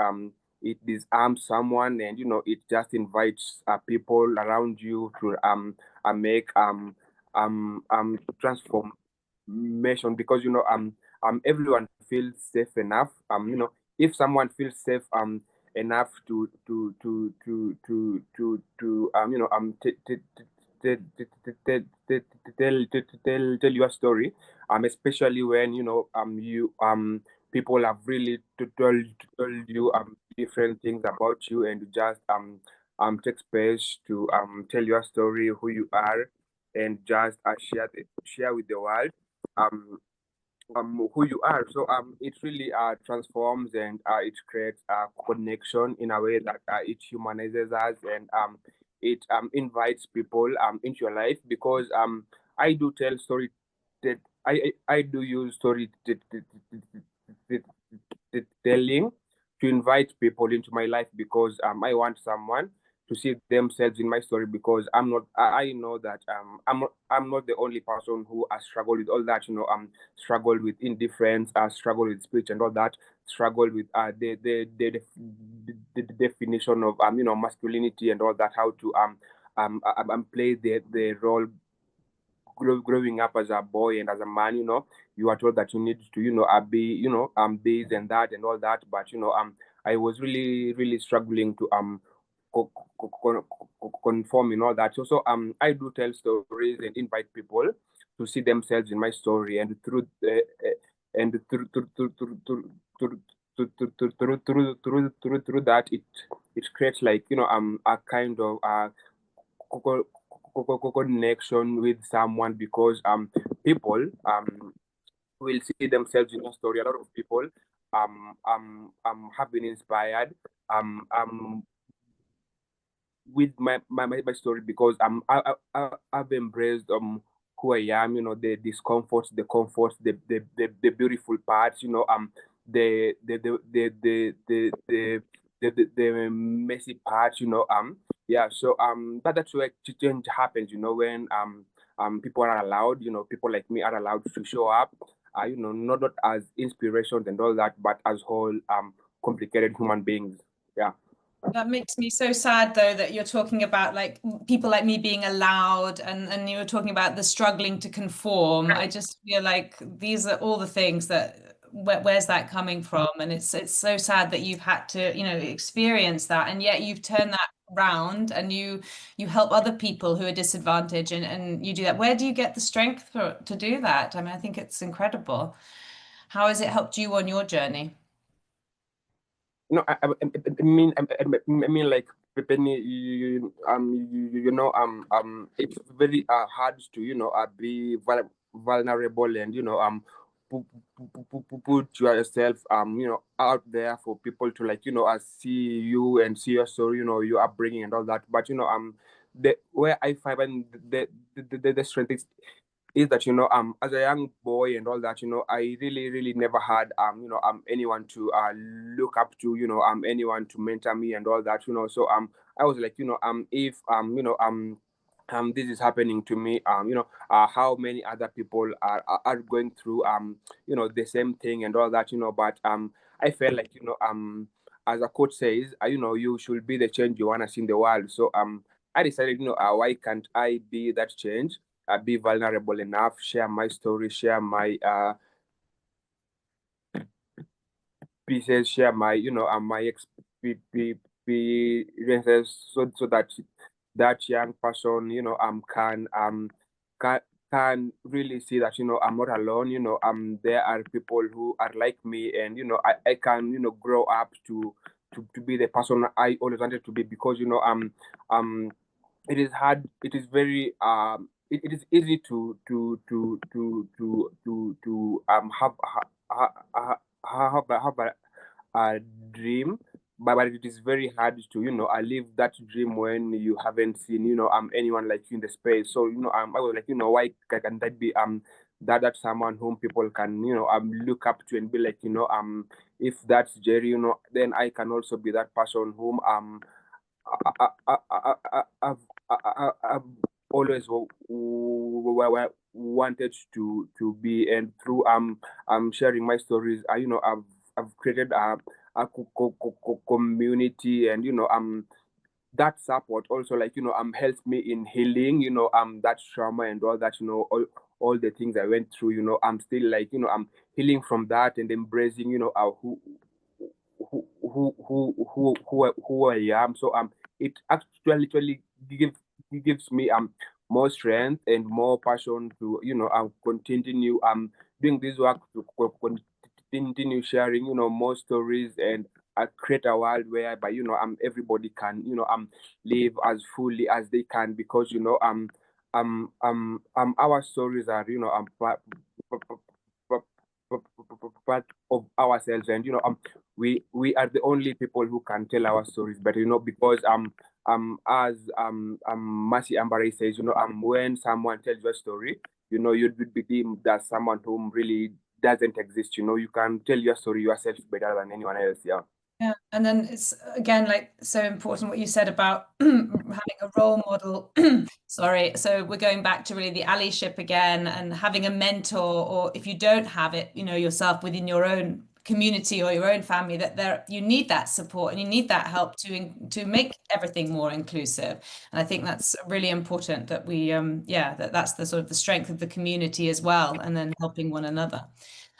it disarms someone, and it just invites people around you to make transformation, because everyone feels safe enough. If someone feels safe enough tell your story, especially when you people have really told you different things about you, and you just take space to tell your story, who you are, and just share with the world um who you are. So it really transforms, and it creates a connection in a way that it humanizes us, and it invites people into your life, because I do tell story that I do use telling to invite people into my life, because I want someone to see themselves in my story, because I know that I'm not the only person who has struggled with all that. Struggled with indifference, struggled with speech and all that, struggled with the definition of masculinity and all that, how to play the role growing up as a boy and as a man. You are told that you need to be this and that and all that, but I was really struggling to conform in all that. So I do tell stories and invite people to see themselves in my story, and through that, it creates like a kind of connection with someone, because people will see themselves in a story. A lot of people have been inspired with my story, because I've embraced who I am, the discomforts, the comforts, the beautiful parts, the messy parts, yeah. So that's where change happens, when people are allowed, people like me are allowed to show up, not as inspirations and all that, but as whole complicated human beings. Yeah. That makes me so sad, though, that you're talking about like people like me being allowed, and you were talking about the struggling to conform. I just feel like these are all the things that where's that coming from? And it's so sad that you've had to, experience that, and yet you've turned that around, and you help other people who are disadvantaged, and you do that. Where do you get the strength to do that? I mean, I think it's incredible. How has it helped you on your journey? No, I mean, like Penny, it's very hard to be vulnerable and put yourself out there for people to like see you and see your story, your upbringing and all that. But the where I find the strength is that as a young boy and all that, I really never had anyone to look up to, anyone to mentor me and all that, so I was like, if this is happening to me, how many other people are going through the same thing and all that, but I felt like as a coach says, you should be the change you want to see in the world. So I decided, why can't I be that change, be vulnerable enough, share my story, share my pieces, share my my experiences, so that that young person can can really see that I'm not alone. There are people who are like me, and I can grow up to be the person I always wanted to be, because um it is hard, it is very it is easy to have a dream, but it is very hard to live that dream when you haven't seen anyone like you in the space. So I was like, why can that be that someone whom people can look up to and be like, if that's Jerry, then I can also be that person whom I've always wanted to be. And through sharing my stories, I've created a community, and that support also, like helps me in healing that trauma and all that, all the things I went through. I'm still like I'm healing from that and embracing who I am. So it actually gives me more strength and more passion to continue doing this work, to continue sharing more stories, and create a world whereby everybody can live as fully as they can, because our stories are part of ourselves, and we are the only people who can tell our stories better, because as Mercy Ambare says, when someone tells your story, you'd be deemed as someone whom really doesn't exist. You can tell your story yourself better than anyone else. Yeah. Yeah, and then it's again like so important what you said about having a role model. Sorry, so we're going back to really the allyship again, and having a mentor, or if you don't have it, yourself within your own community or your own family, that there you need that support and you need that help to make everything more inclusive. And I think that's really important that we that's the sort of the strength of the community as well, and then helping one another.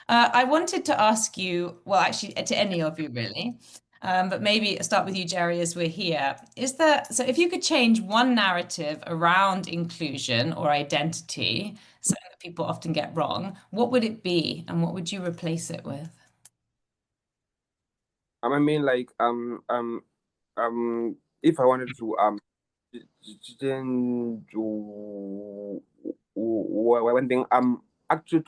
I wanted to ask you, well, actually, to any of you really, but maybe start with you, Jerry, as we're here. So if you could change one narrative around inclusion or identity, something that people often get wrong, what would it be, and what would you replace it with? I mean, like if I wanted to change one thing, actually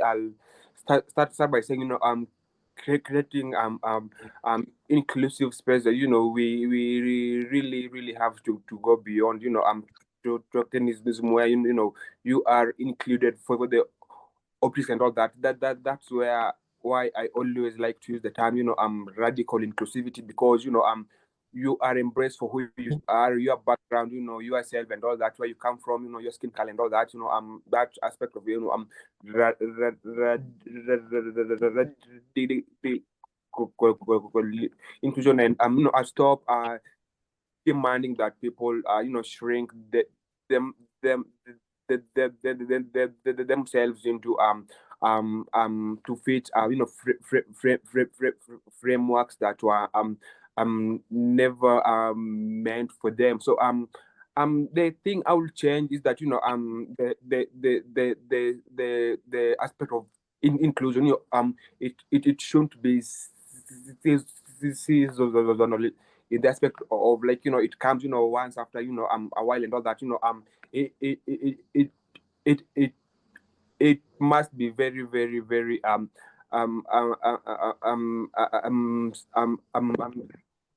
I'll start by saying, creating inclusive space that we really have to go beyond, to where you are included for the optics and all that. That's where why I always like to use the term, radical inclusivity, because you are embraced for who you are, your background, yourself and all that, where you come from, your skin color and all that, that aspect of inclusion. And I stop demanding that people shrink them themselves into to fit frameworks that were never meant for them. So the thing I will change is that the aspect of inclusion, it shouldn't be seasonal, in the aspect of like it comes once after a while and all that, it it must be very, very, very um um um um um um um um,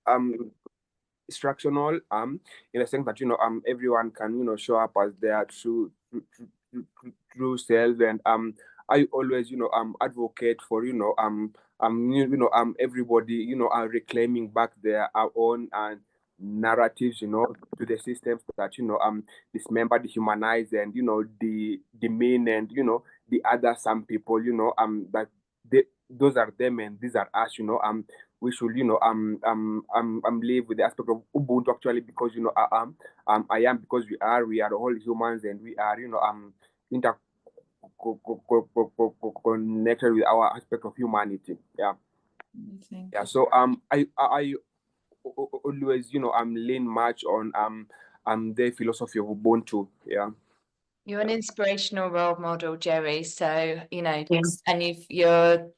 um instructional in the sense that everyone can show up as their true self. And I always advocate for everybody are reclaiming back their our own and narratives to the systems that dismember, dehumanize, and the demean, and the other some people that those are them and these are us. We should live with the aspect of Ubuntu actually, because I am, because we are all humans, and we are inter connected with our aspect of humanity. Yeah. Yeah. So I always lean much on the philosophy of Ubuntu. Yeah. You're an inspirational role model, Jerry. So, Yeah. and you're,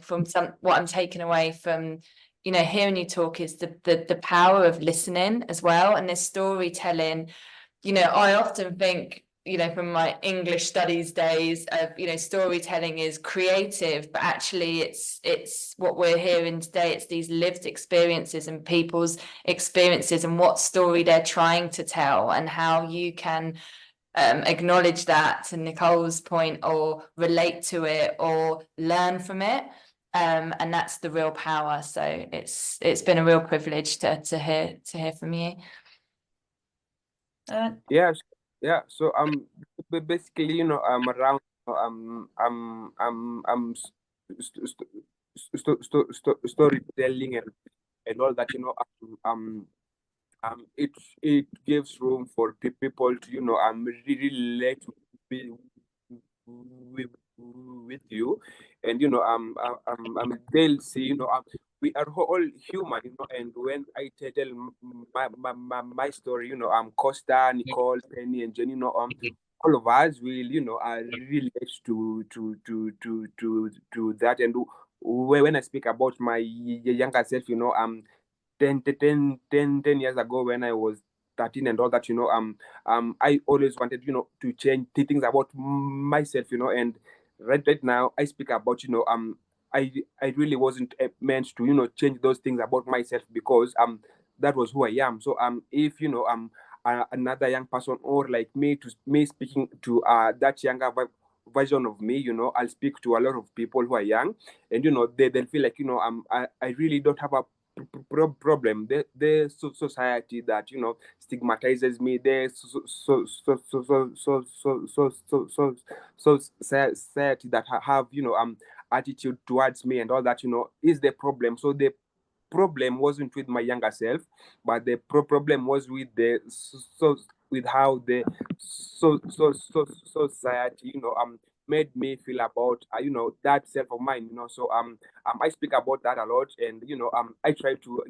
from what I'm taking away from, hearing you talk is the power of listening as well. And this storytelling, I often think, from my English studies days of, storytelling is creative, but actually it's what we're hearing today. It's these lived experiences and people's experiences and what story they're trying to tell, and how you can acknowledge that, to Nicole's point, or relate to it or learn from it. And that's the real power. So it's been a real privilege to hear from you. Yeah. So basically around storytelling and all that it gives room for people to really relate with, with you, and they'll see we are all human, and when I tell my story, Costa, Nicole, Penny, and Jen, all of us will relate to that. And when I speak about my younger self, 10 years ago, when I was 13 and all that, I always wanted, to change things about myself, and right now I speak about, I really wasn't meant to, change those things about myself, because that was who I am. So if another young person, or like me speaking to that younger version of me, I'll speak to a lot of people who are young, and they'll feel like I really don't have a problem. The society that stigmatizes me, the society that have attitude towards me and all that is the problem. So the problem wasn't with my younger self, but the problem was with the with how the society made me feel about that self of mine. So I speak about that a lot, and I try to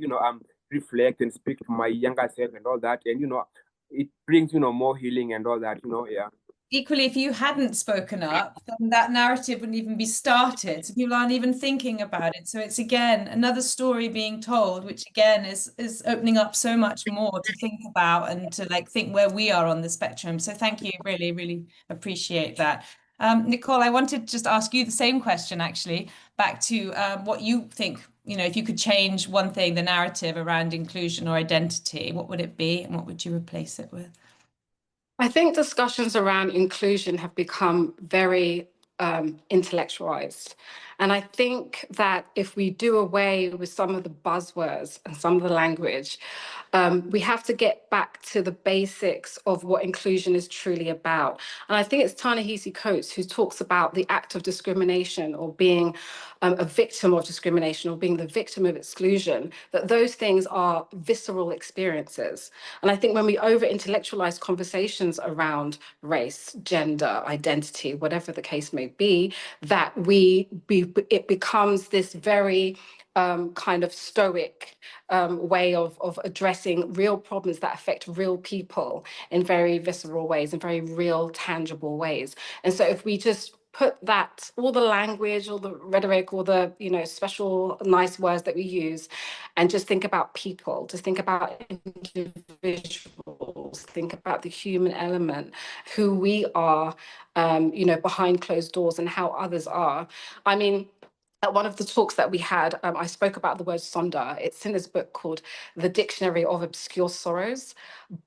reflect and speak to my younger self and all that, and it brings more healing and all that. Yeah. Equally, if you hadn't spoken up, then that narrative wouldn't even be started. So people aren't even thinking about it. So it's again another story being told, which again is opening up so much more to think about and to think where we are on the spectrum. So thank you, really, really appreciate that. Nicole, I wanted to just ask you the same question, actually, back to what you think, if you could change one thing, the narrative around inclusion or identity, what would it be, and what would you replace it with? I think discussions around inclusion have become very intellectualized. And I think that if we do away with some of the buzzwords and some of the language, we have to get back to the basics of what inclusion is truly about. And I think it's Ta-Nehisi Coates who talks about the act of discrimination, or being a victim of discrimination, or being the victim of exclusion, that those things are visceral experiences. And I think when we over-intellectualize conversations around race, gender, identity, whatever the case may be, that it becomes this very kind of stoic way of addressing real problems that affect real people in very visceral ways, in very real, tangible ways. And so if we just put that, all the language, all the rhetoric, all the, you know, special nice words that we use, and just think about people, just think about individuals, think about the human element, who we are, you know, behind closed doors and how others are. I mean, at one of the talks that we had, I spoke about the word Sonder. It's in this book called The Dictionary of Obscure Sorrows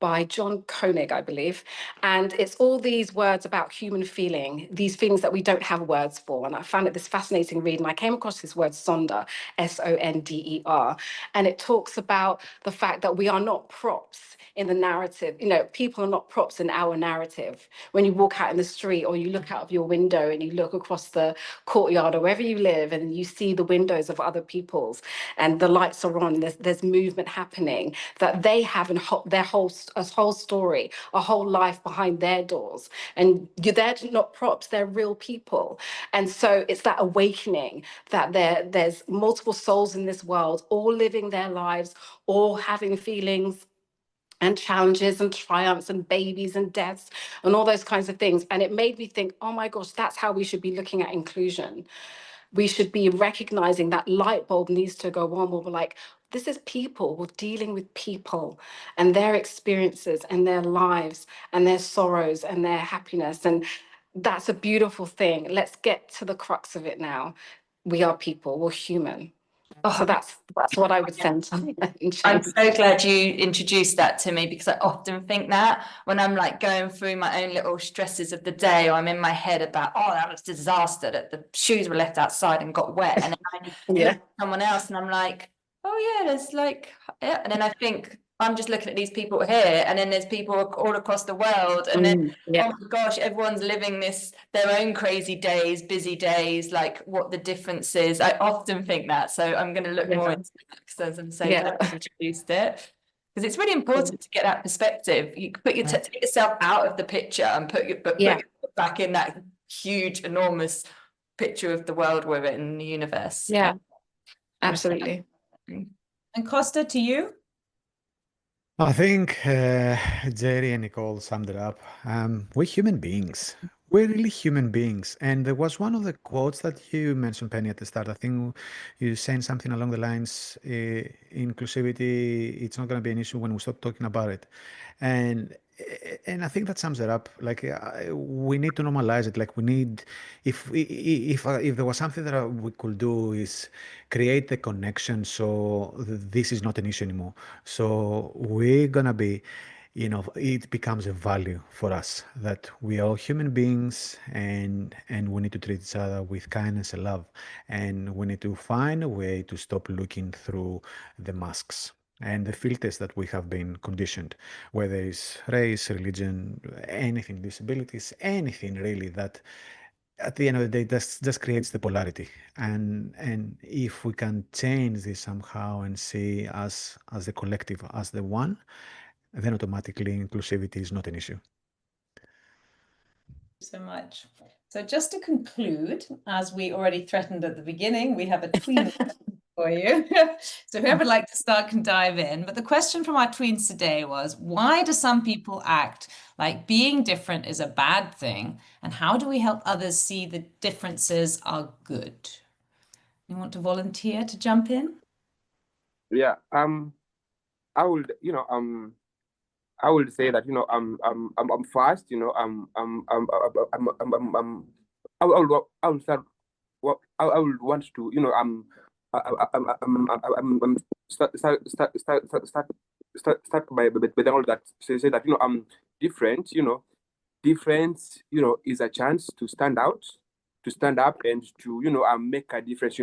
by John Koenig, I believe. And it's all these words about human feeling, these feelings that we don't have words for. And I found it this fascinating read. And I came across this word Sonder, Sonder. And it talks about the fact that we are not props in the narrative. You know, people are not props in our narrative. When you walk out in the street or you look out of your window and you look across the courtyard or wherever you live and you see the windows of other people's and the lights are on, there's movement happening, that they have their whole story, a whole life behind their doors. And they're not props, they're real people. And so it's that awakening that there's multiple souls in this world, all living their lives, all having feelings and challenges and triumphs and babies and deaths and all those kinds of things. And it made me think, oh my gosh, that's how we should be looking at inclusion. We should be recognizing that light bulb needs to go on where we're like, this is people, we're dealing with people and their experiences and their lives and their sorrows and their happiness. And that's a beautiful thing. Let's get to the crux of it now. We are people, we're human. So that's what I would send. I'm so glad you introduced that to me, because I often think that when I'm like going through my own little stresses of the day, or I'm in my head about, oh, that was a disaster that the shoes were left outside and got wet. And then I look at someone else and I'm like, oh yeah, there's like, yeah. And then I think I'm just looking at these people here, and then there's people all across the world, and then oh my gosh, everyone's living their own crazy days, busy days, like what the difference is. I often think that, so I'm going to look more into that, because as I'm saying, glad you introduced it, because it's really important to get that perspective. You put take yourself out of the picture and put your back in that huge, enormous picture of the world we're in, the universe. Absolutely. And Kosta, to you? I think Jerry and Nicole summed it up. We're human beings. We're really human beings. And there was one of the quotes that you mentioned, Penny, at the start. I think you saying something along the lines, inclusivity, it's not going to be an issue when we stop talking about it. And I think that sums it up. Like we need to normalize it. Like we need, if there was something that we could do is create the connection, so this is not an issue anymore. So we're gonna be, it becomes a value for us that we are all human beings, and we need to treat each other with kindness and love, and we need to find a way to stop looking through the masks and the filters that we have been conditioned, whether it's race, religion, anything, disabilities, anything really, that at the end of the day just creates the polarity. And if we can change this somehow and see us as the collective, as the one, then automatically inclusivity is not an issue. So much. So just to conclude, as we already threatened at the beginning, we have a tween for you. So whoever would like to start can dive in. But the question from our tweens today was, why do some people act like being different is a bad thing? And how do we help others see the differences are good? You want to volunteer to jump in? Yeah. I would, I would say that, I'm fast, I would start. Well, I would want to, start by all that say that, I'm different. Difference, is a chance to stand out, to stand up, and to, make a difference.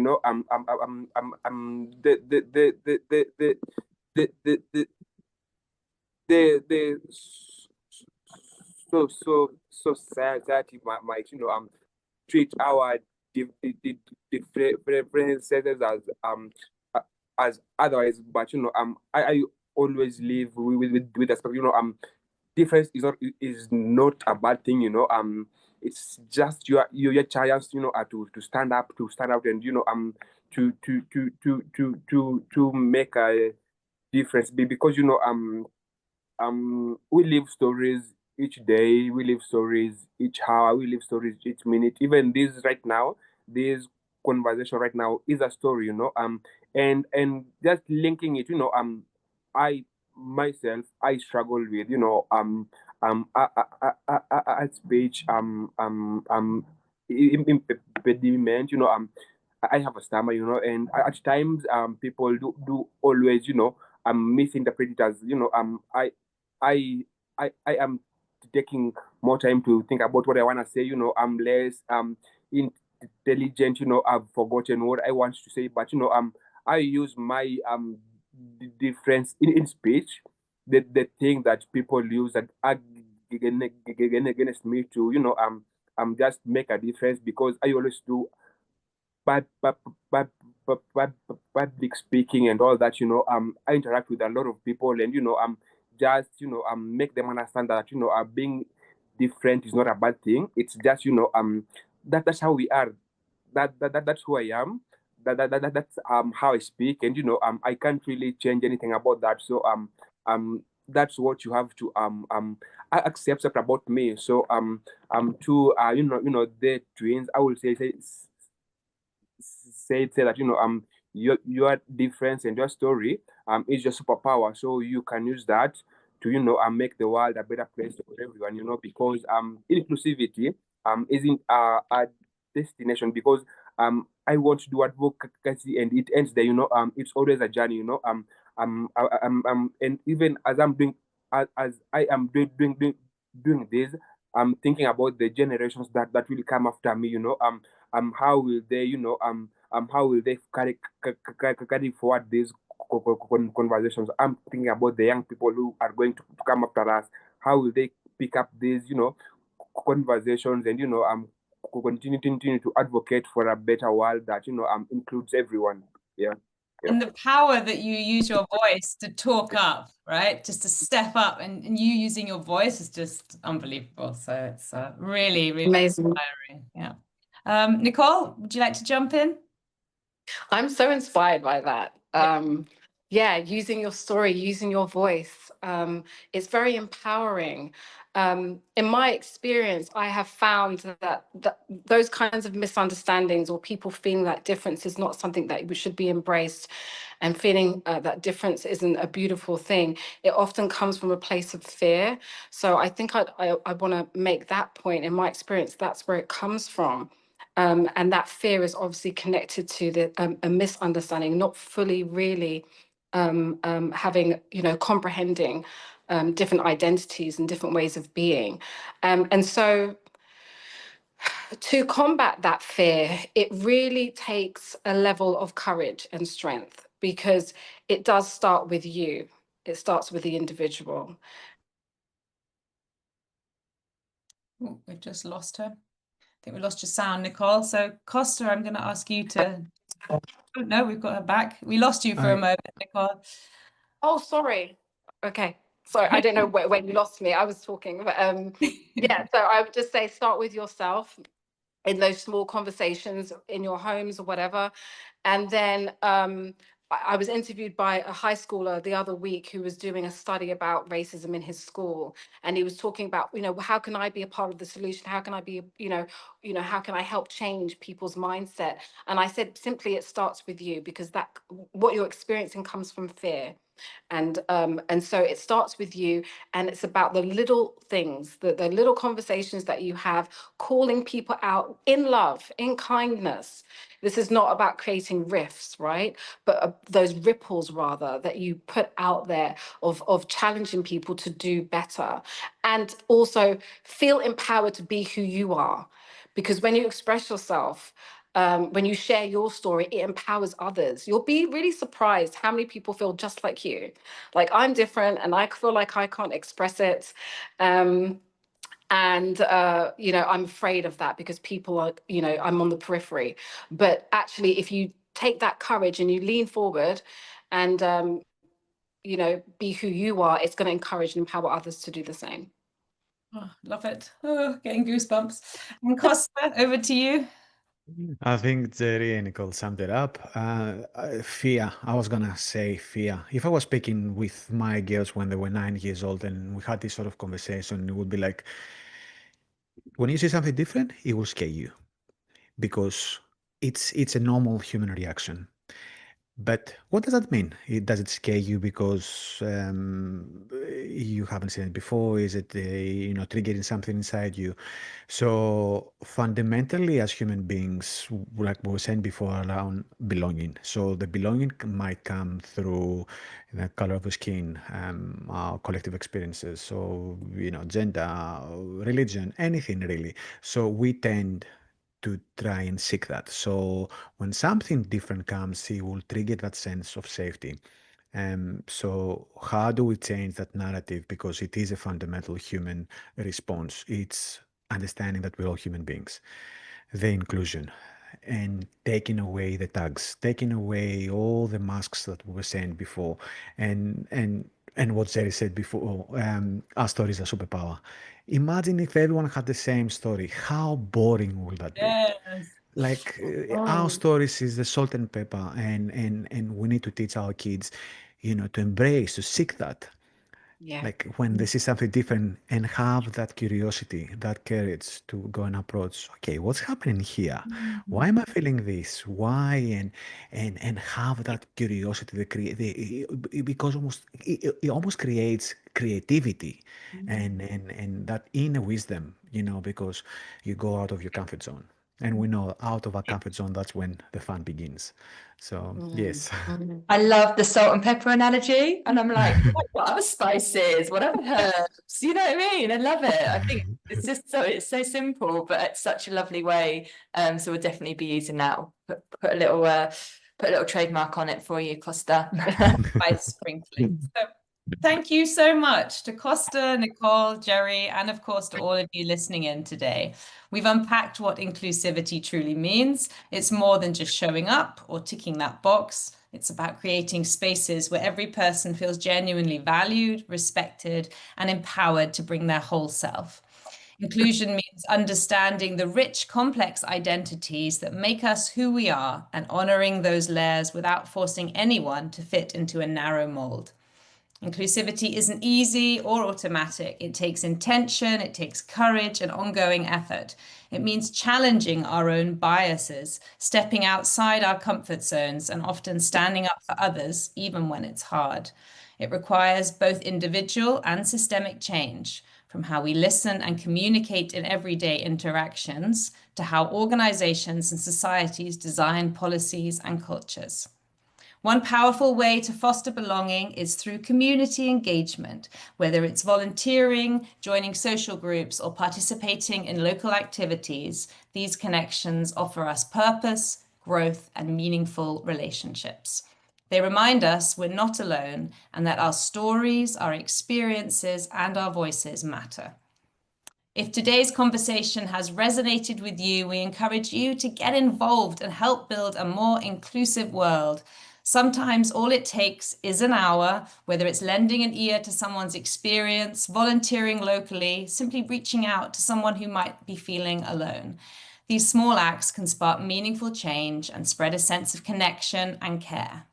The society might, treat our differences as otherwise, but I always live with that. Difference is not a bad thing. It's just your chance, to stand up, and to make a difference, because we live stories each day we live stories, each hour we live stories, each minute. Even this right now, this conversation right now is a story, and just linking it, I myself I struggle with, at speech, impediment, I have a stammer, and at times people do always, misinterpret it as, I I am taking more time to think about what I want to say. I'm less intelligent. I've forgotten what I want to say, but I use my difference in speech, the thing that people use that against me to just make a difference, because I always do bad, bad, bad, public speaking and all that. I interact with a lot of people, and just make them understand that being different is not a bad thing. It's just that's how we are. That's who I am. That's how I speak, and I can't really change anything about that. So that's what you have to accept about me. So to the twins, I will say that your difference and your story is your superpower, so you can use that to make the world a better place for everyone, because inclusivity isn't a destination, because I want to do advocacy and it ends there, it's always a journey, and even as I'm doing as I am doing this, I'm thinking about the generations that will come after me, how will they how will they carry forward these conversations. I'm thinking about the young people who are going to come after us. How will they pick up these conversations, and continue to advocate for a better world that includes everyone. Yeah. And the power that you use your voice to talk up, right? Just to step up, and you using your voice is just unbelievable. So it's really, really Amazing. inspiring. Yeah. Nicole, would you like to jump in? I'm so inspired by that. Yeah, using your story, using your voice, it's very empowering. In my experience, I have found that those kinds of misunderstandings, or people feeling that difference is not something that should be embraced, and feeling that difference isn't a beautiful thing, it often comes from a place of fear. So I think I want to make that point. In my experience, that's where it comes from. And that fear is obviously connected to a misunderstanding, not fully really having, comprehending different identities and different ways of being. And so to combat that fear, it really takes a level of courage and strength, because it does start with you. It starts with the individual. Oh, we've just lost her. I think we lost your sound, Nicole. So Kosta, I'm going to ask you to. Oh, no, we've got her back. We lost you for a moment, Nicole. Oh, sorry. Okay. Sorry, I don't know when you lost me. I was talking, but yeah. So I would just say, start with yourself in those small conversations in your homes or whatever. And then I was interviewed by a high schooler the other week who was doing a study about racism in his school. And he was talking about, how can I be a part of the solution? How can I be, how can I help change people's mindset? And I said, simply, it starts with you, because what you're experiencing comes from fear. And so it starts with you, and it's about the little things, the little conversations that you have, calling people out in love, in kindness. This is not about creating rifts, right? But those ripples, rather, that you put out there of challenging people to do better, and also feel empowered to be who you are. Because when you express yourself, when you share your story, it empowers others. You'll be really surprised how many people feel just like you. Like, I'm different and I feel like I can't express it. I'm afraid of that, because people are, I'm on the periphery. But actually, if you take that courage and you lean forward and, be who you are, it's going to encourage and empower others to do the same. Oh, love it. Oh, getting goosebumps. And Kosta, over to you. I think Jerry and Nicole summed it up. Fear. I was gonna say fear. If I was speaking with my girls when they were 9 years old and we had this sort of conversation, it would be like, when you see something different, it will scare you because it's a normal human reaction. But what does that mean? Does it scare you because you haven't seen it before? Is it triggering something inside you? So fundamentally, as human beings, like we were saying before, around belonging. So the belonging might come through the color of the skin, our collective experiences. So gender, religion, anything really. So we tend to try and seek that. So when something different comes, it will trigger that sense of safety. So how do we change that narrative? Because it is a fundamental human response. It's understanding that we're all human beings. The inclusion and taking away the tags, taking away all the masks that we were saying before, and what Jerry said before, our stories are superpower. Imagine if everyone had the same story. How boring would that be? Yes. Like our Oh, stories is the salt and pepper, and we need to teach our kids, to embrace, to seek that. Yeah. Like when they see something different and have that curiosity, that courage to go and approach, okay, what's happening here? Why am I feeling this? Why? And have that curiosity, because it almost creates creativity and that inner wisdom, because you go out of your comfort zone. And we know out of our comfort zone, that's when the fun begins. So yes. I love the salt and pepper analogy. And I'm like, what other spices? What other herbs? You know what I mean? I love it. I think it's so simple, but it's such a lovely way. So we'll definitely be using that. Put a little trademark on it for you, Costa. By sprinkling. So thank you so much to Kosta, Nicole, Jerry, and of course to all of you listening in today. We've unpacked what inclusivity truly means. It's more than just showing up or ticking that box. It's about creating spaces where every person feels genuinely valued, respected, and empowered to bring their whole self. Inclusion means understanding the rich, complex identities that make us who we are and honoring those layers without forcing anyone to fit into a narrow mold. Inclusivity isn't easy or automatic. It takes intention, it takes courage and ongoing effort. It means challenging our own biases, stepping outside our comfort zones, and often standing up for others, even when it's hard. It requires both individual and systemic change, from how we listen and communicate in everyday interactions to how organizations and societies design policies and cultures. One powerful way to foster belonging is through community engagement, whether it's volunteering, joining social groups, or participating in local activities. These connections offer us purpose, growth, and meaningful relationships. They remind us we're not alone and that our stories, our experiences, and our voices matter. If today's conversation has resonated with you, we encourage you to get involved and help build a more inclusive world. Sometimes all it takes is an hour, whether it's lending an ear to someone's experience, volunteering locally, simply reaching out to someone who might be feeling alone. These small acts can spark meaningful change and spread a sense of connection and care.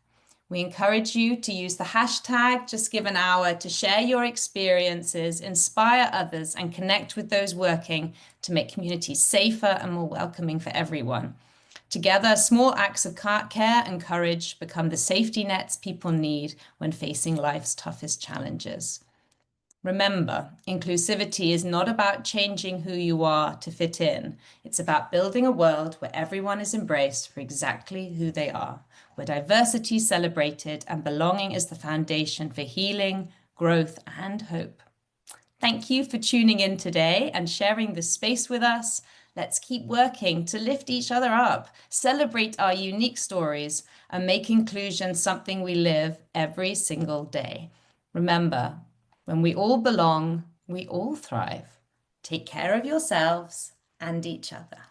We encourage you to use the hashtag #JustGiveAnHour to share your experiences, inspire others, and connect with those working to make communities safer and more welcoming for everyone. Together, small acts of care and courage become the safety nets people need when facing life's toughest challenges. Remember, inclusivity is not about changing who you are to fit in. It's about building a world where everyone is embraced for exactly who they are, where diversity is celebrated and belonging is the foundation for healing, growth, and hope. Thank you for tuning in today and sharing this space with us. Let's keep working to lift each other up, celebrate our unique stories, and make inclusion something we live every single day. Remember, when we all belong, we all thrive. Take care of yourselves and each other.